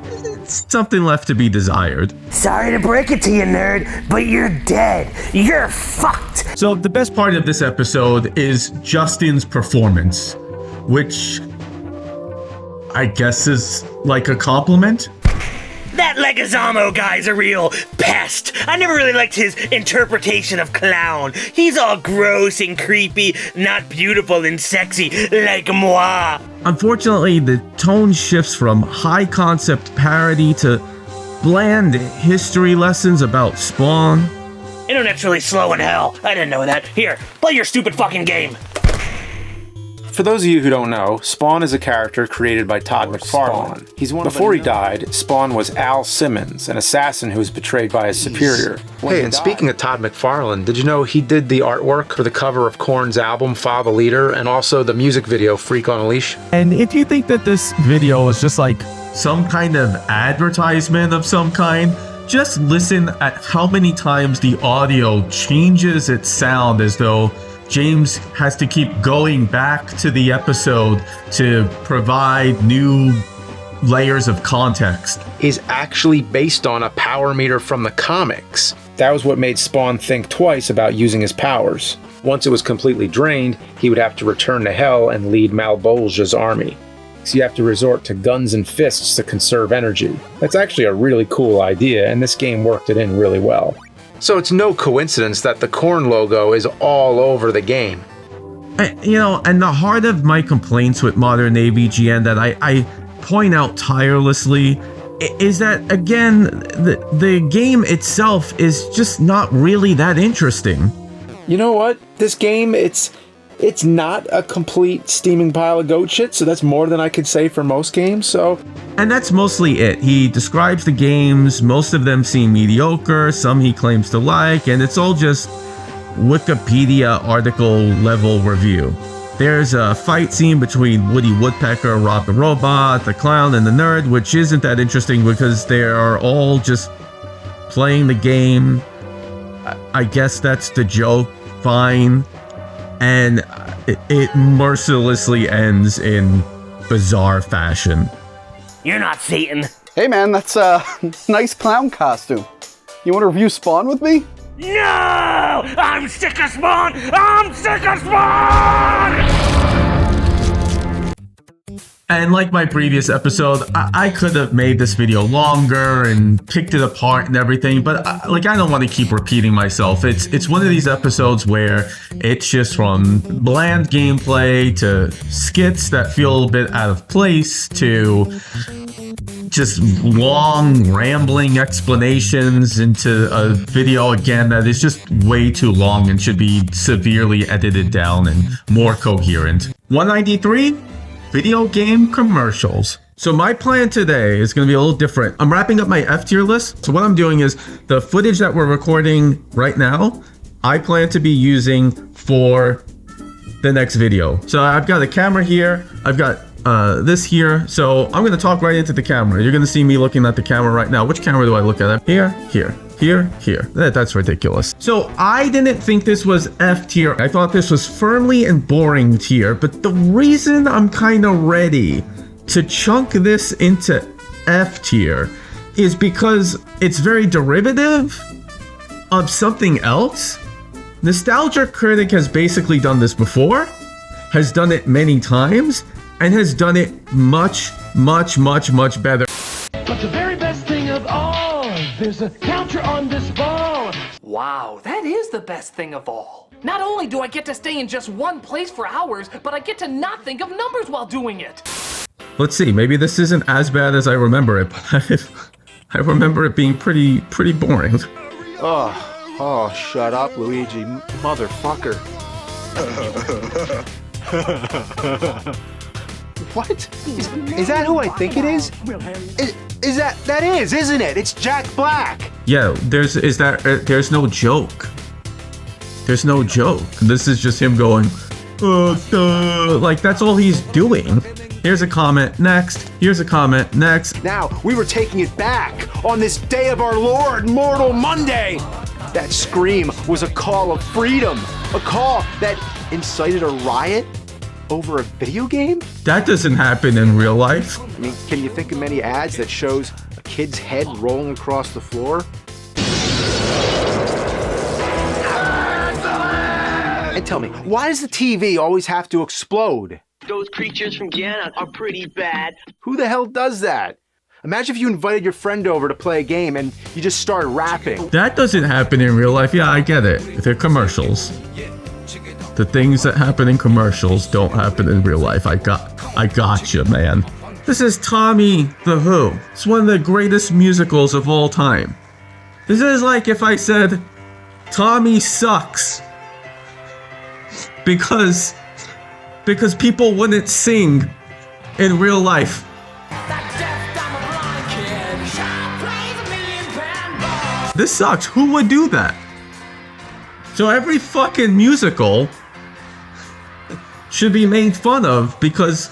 It's something left to be desired. Sorry to break it to you, nerd, but you're dead. You're fucked. So the best part of this episode is Justin's performance, which I guess is like a compliment. That Leguizamo guy's a real pest. I never really liked his interpretation of clown. He's all gross and creepy, not beautiful and sexy like moi. Unfortunately, the tone shifts from high concept parody to bland history lessons about Spawn. Internet's really slow in hell. I didn't know that. Here, play your stupid fucking game. For those of you who don't know, Spawn is a character created by Todd McFarlane. Before he died, Spawn was Al Simmons, an assassin who was betrayed by his superior. Hey, and speaking of Todd McFarlane, did you know he did the artwork for the cover of Korn's album, Follow the Leader, and also the music video, Freak on a Leash? And if you think that this video is just like some kind of advertisement of some kind, just listen at how many times the audio changes its sound as though James has to keep going back to the episode to provide new layers of context. Is actually based on a power meter from the comics. That was what made Spawn think twice about using his powers. Once it was completely drained, he would have to return to Hell and lead Malbolge's army. So you have to resort to guns and fists to conserve energy. That's actually a really cool idea, and this game worked it in really well. So it's no coincidence that the Korn logo is all over the game. And the heart of my complaints with modern AVGN that I point out tirelessly is that, again, the game itself is just not really that interesting. You know what? This game, it's not a complete steaming pile of goat shit, so that's more than I could say for most games, so... And that's mostly it. He describes the games, most of them seem mediocre, some he claims to like, and it's all just Wikipedia article level review. There's a fight scene between Woody Woodpecker, Rob the Robot, the Clown, and the Nerd, which isn't that interesting because they are all just playing the game. I guess that's the joke, fine. And it mercilessly ends in bizarre fashion. You're not Satan. Hey man, that's a nice clown costume. You want to review Spawn with me? No! I'm sick of Spawn! I'm sick of Spawn! And like my previous episode, I could have made this video longer and picked it apart and everything, but I don't want to keep repeating myself. It's one of these episodes where it's just from bland gameplay to skits that feel a bit out of place to just long rambling explanations into a video again that is just way too long and should be severely edited down and more coherent. 193, video game commercials. So my plan today is going to be a little different. I'm wrapping up my F tier list. So what I'm doing is the footage that we're recording right now, I plan to be using for the next video. So I've got a camera here. I've got this here. So I'm going to talk right into the camera. You're going to see me looking at the camera right now. Which camera do I look at? Here, here, here, here. That's ridiculous. So I didn't think this was F tier. I thought this was firmly and boring tier. But the reason I'm kind of ready to chunk this into F tier is because it's very derivative of something else. Nostalgia Critic has basically done this before, has done it many times, and has done it much, much, much, much better. But the very best thing of all, there's a counter on this ball. Wow, that is the best thing of all. Not only do I get to stay in just one place for hours, but I get to not think of numbers while doing it. Let's see, maybe this isn't as bad as I remember it, but I remember it being pretty boring. Oh, shut up, Luigi, motherfucker. What? Is that who I think it is? Is that is, isn't it? It's Jack Black. Yeah, there's no joke. There's no joke. This is just him going, like that's all he's doing. Here's a comment, next. Here's a comment, next. Now, we were taking it back on this day of our Lord, Mortal Monday. That scream was a call of freedom, a call that incited a riot over a video game? That doesn't happen in real life. I mean, can you think of many ads that shows a kid's head rolling across the floor? And tell me, why does the TV always have to explode? Those creatures from Guyana are pretty bad. Who the hell does that? Imagine if you invited your friend over to play a game and you just started rapping. That doesn't happen in real life. Yeah, I get it. They're commercials. The things that happen in commercials don't happen in real life. I gotcha, man. This is Tommy the Who. It's one of the greatest musicals of all time. This is like if I said, Tommy sucks. Because people wouldn't sing in real life. This sucks. Who would do that? So every fucking musical should be made fun of because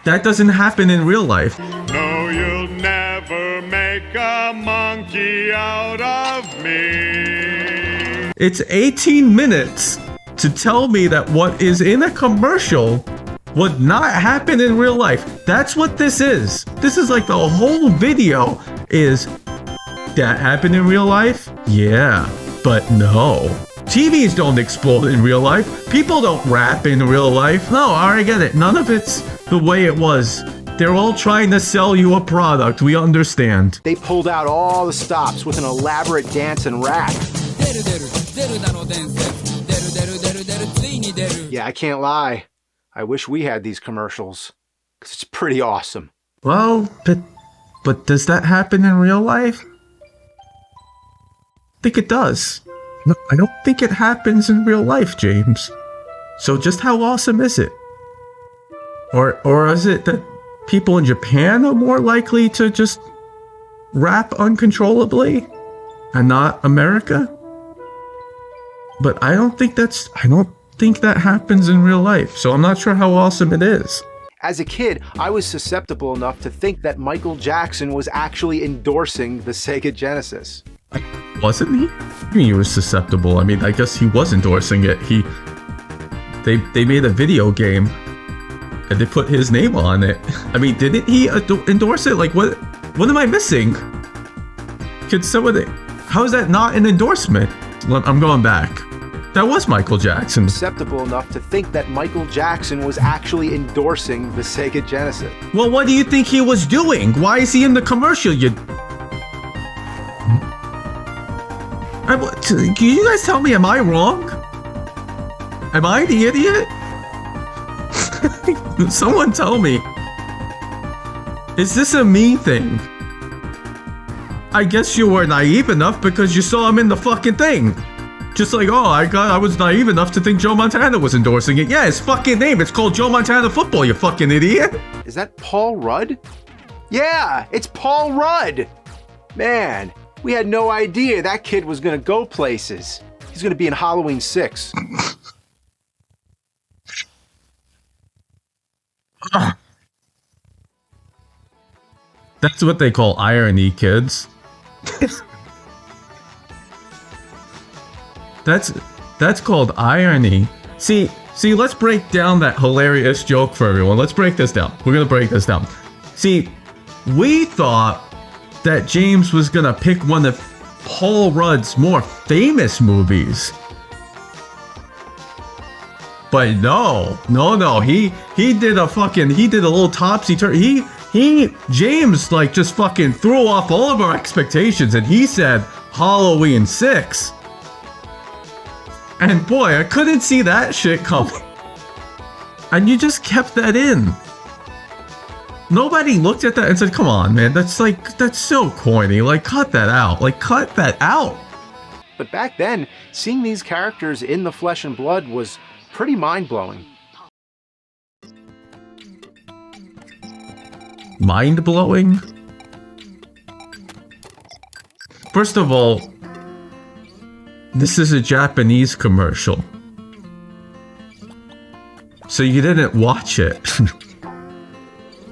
that doesn't happen in real life. No, you'll never make a monkey out of me. It's 18 minutes to tell me that what is in a commercial would not happen in real life. That's what this is. This is like the whole video is that happen in real life? Yeah, but no. TVs don't explode in real life. People don't rap in real life. No, I already get it. None of it's the way it was. They're all trying to sell you a product. We understand. They pulled out all the stops with an elaborate dance and rap. Yeah, I can't lie. I wish we had these commercials, because it's pretty awesome. Well, but does that happen in real life? I think it does. No, I don't think it happens in real life, James. So just how awesome is it? Or is it that people in Japan are more likely to just rap uncontrollably and not America? But I don't think that happens in real life, so I'm not sure how awesome it is. As a kid, I was susceptible enough to think that Michael Jackson was actually endorsing the Sega Genesis. Wasn't he? I mean, he was susceptible. I mean, I guess he was endorsing it. They made a video game and they put his name on it. I mean, didn't he endorse it? Like, what am I missing? How is that not an endorsement? I'm going back. That was Michael Jackson. Susceptible enough to think that Michael Jackson was actually endorsing the Sega Genesis. Well, what do you think he was doing? Why is he in the commercial? Can you guys tell me, am I wrong? Am I the idiot? Someone tell me. Is this a me thing? I guess you were naive enough because you saw him in the fucking thing. Just like, oh, I was naive enough to think Joe Montana was endorsing it. Yeah, his fucking name. It's called Joe Montana Football, you fucking idiot. Is that Paul Rudd? Yeah, it's Paul Rudd. Man, we had no idea that kid was gonna go places. He's gonna be in Halloween 6. That's what they call irony, kids. That's called irony. See, let's break down that hilarious joke for everyone. Let's break this down. We're gonna break this down. See, we thought that James was gonna pick one of Paul Rudd's more famous movies. But no. He did a little topsy-turvy. James like just fucking threw off all of our expectations and he said Halloween 6. And boy, I couldn't see that shit coming. And you just kept that in. Nobody looked at that and said, come on, man, that's so corny. Like, cut that out. But back then, seeing these characters in the flesh and blood was pretty mind-blowing. Mind-blowing? First of all, this is a Japanese commercial. So you didn't watch it.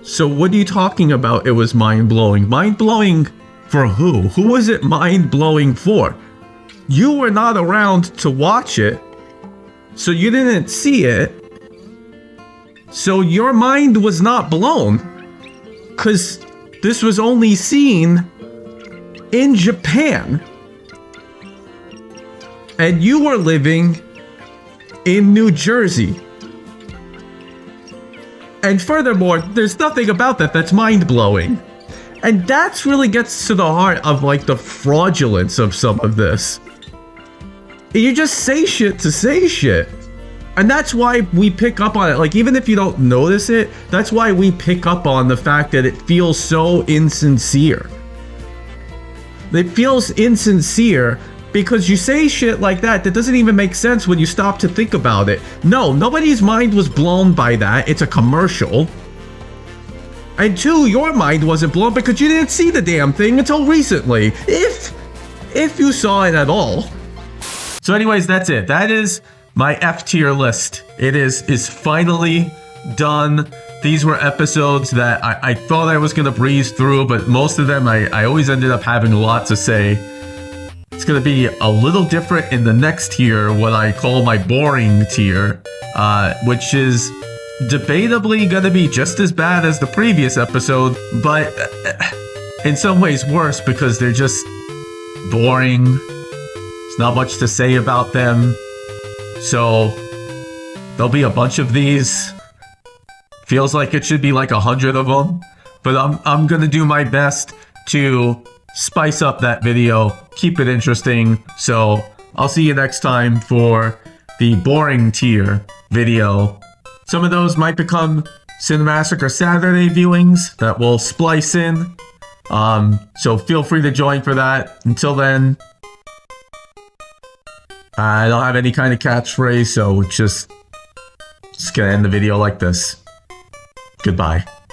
So what are you talking about? It was mind-blowing. Mind-blowing for who? Who was it mind-blowing for? You were not around to watch it, so you didn't see it. So your mind was not blown, because this was only seen in Japan. And you were living in New Jersey. And furthermore, there's nothing about that that's mind-blowing. And that's really gets to the heart of like the fraudulence of some of this. You just say shit to say shit. And that's why we pick up on it. Like, even if you don't notice it, that's why we pick up on the fact that it feels so insincere. It feels insincere because you say shit like that doesn't even make sense when you stop to think about it. No, nobody's mind was blown by that. It's a commercial. And two, your mind wasn't blown because you didn't see the damn thing until recently. If you saw it at all. So anyways, that's it. That is my F tier list. It is finally done. These were episodes that I thought I was gonna breeze through, but most of them I always ended up having a lot to say. It's gonna be a little different in the next tier, what I call my boring tier, which is debatably gonna be just as bad as the previous episode, but in some ways worse because they're just boring. There's not much to say about them. So there'll be a bunch of these. Feels like it should be like 100 of them, but I'm gonna do my best to spice up that video, keep it interesting. So I'll see you next time for the boring tier video. Some of those might become Cinemassacre Saturday viewings that we'll splice in. So feel free to join for that. Until then, I don't have any kind of catchphrase, so just gonna end the video like this. Goodbye.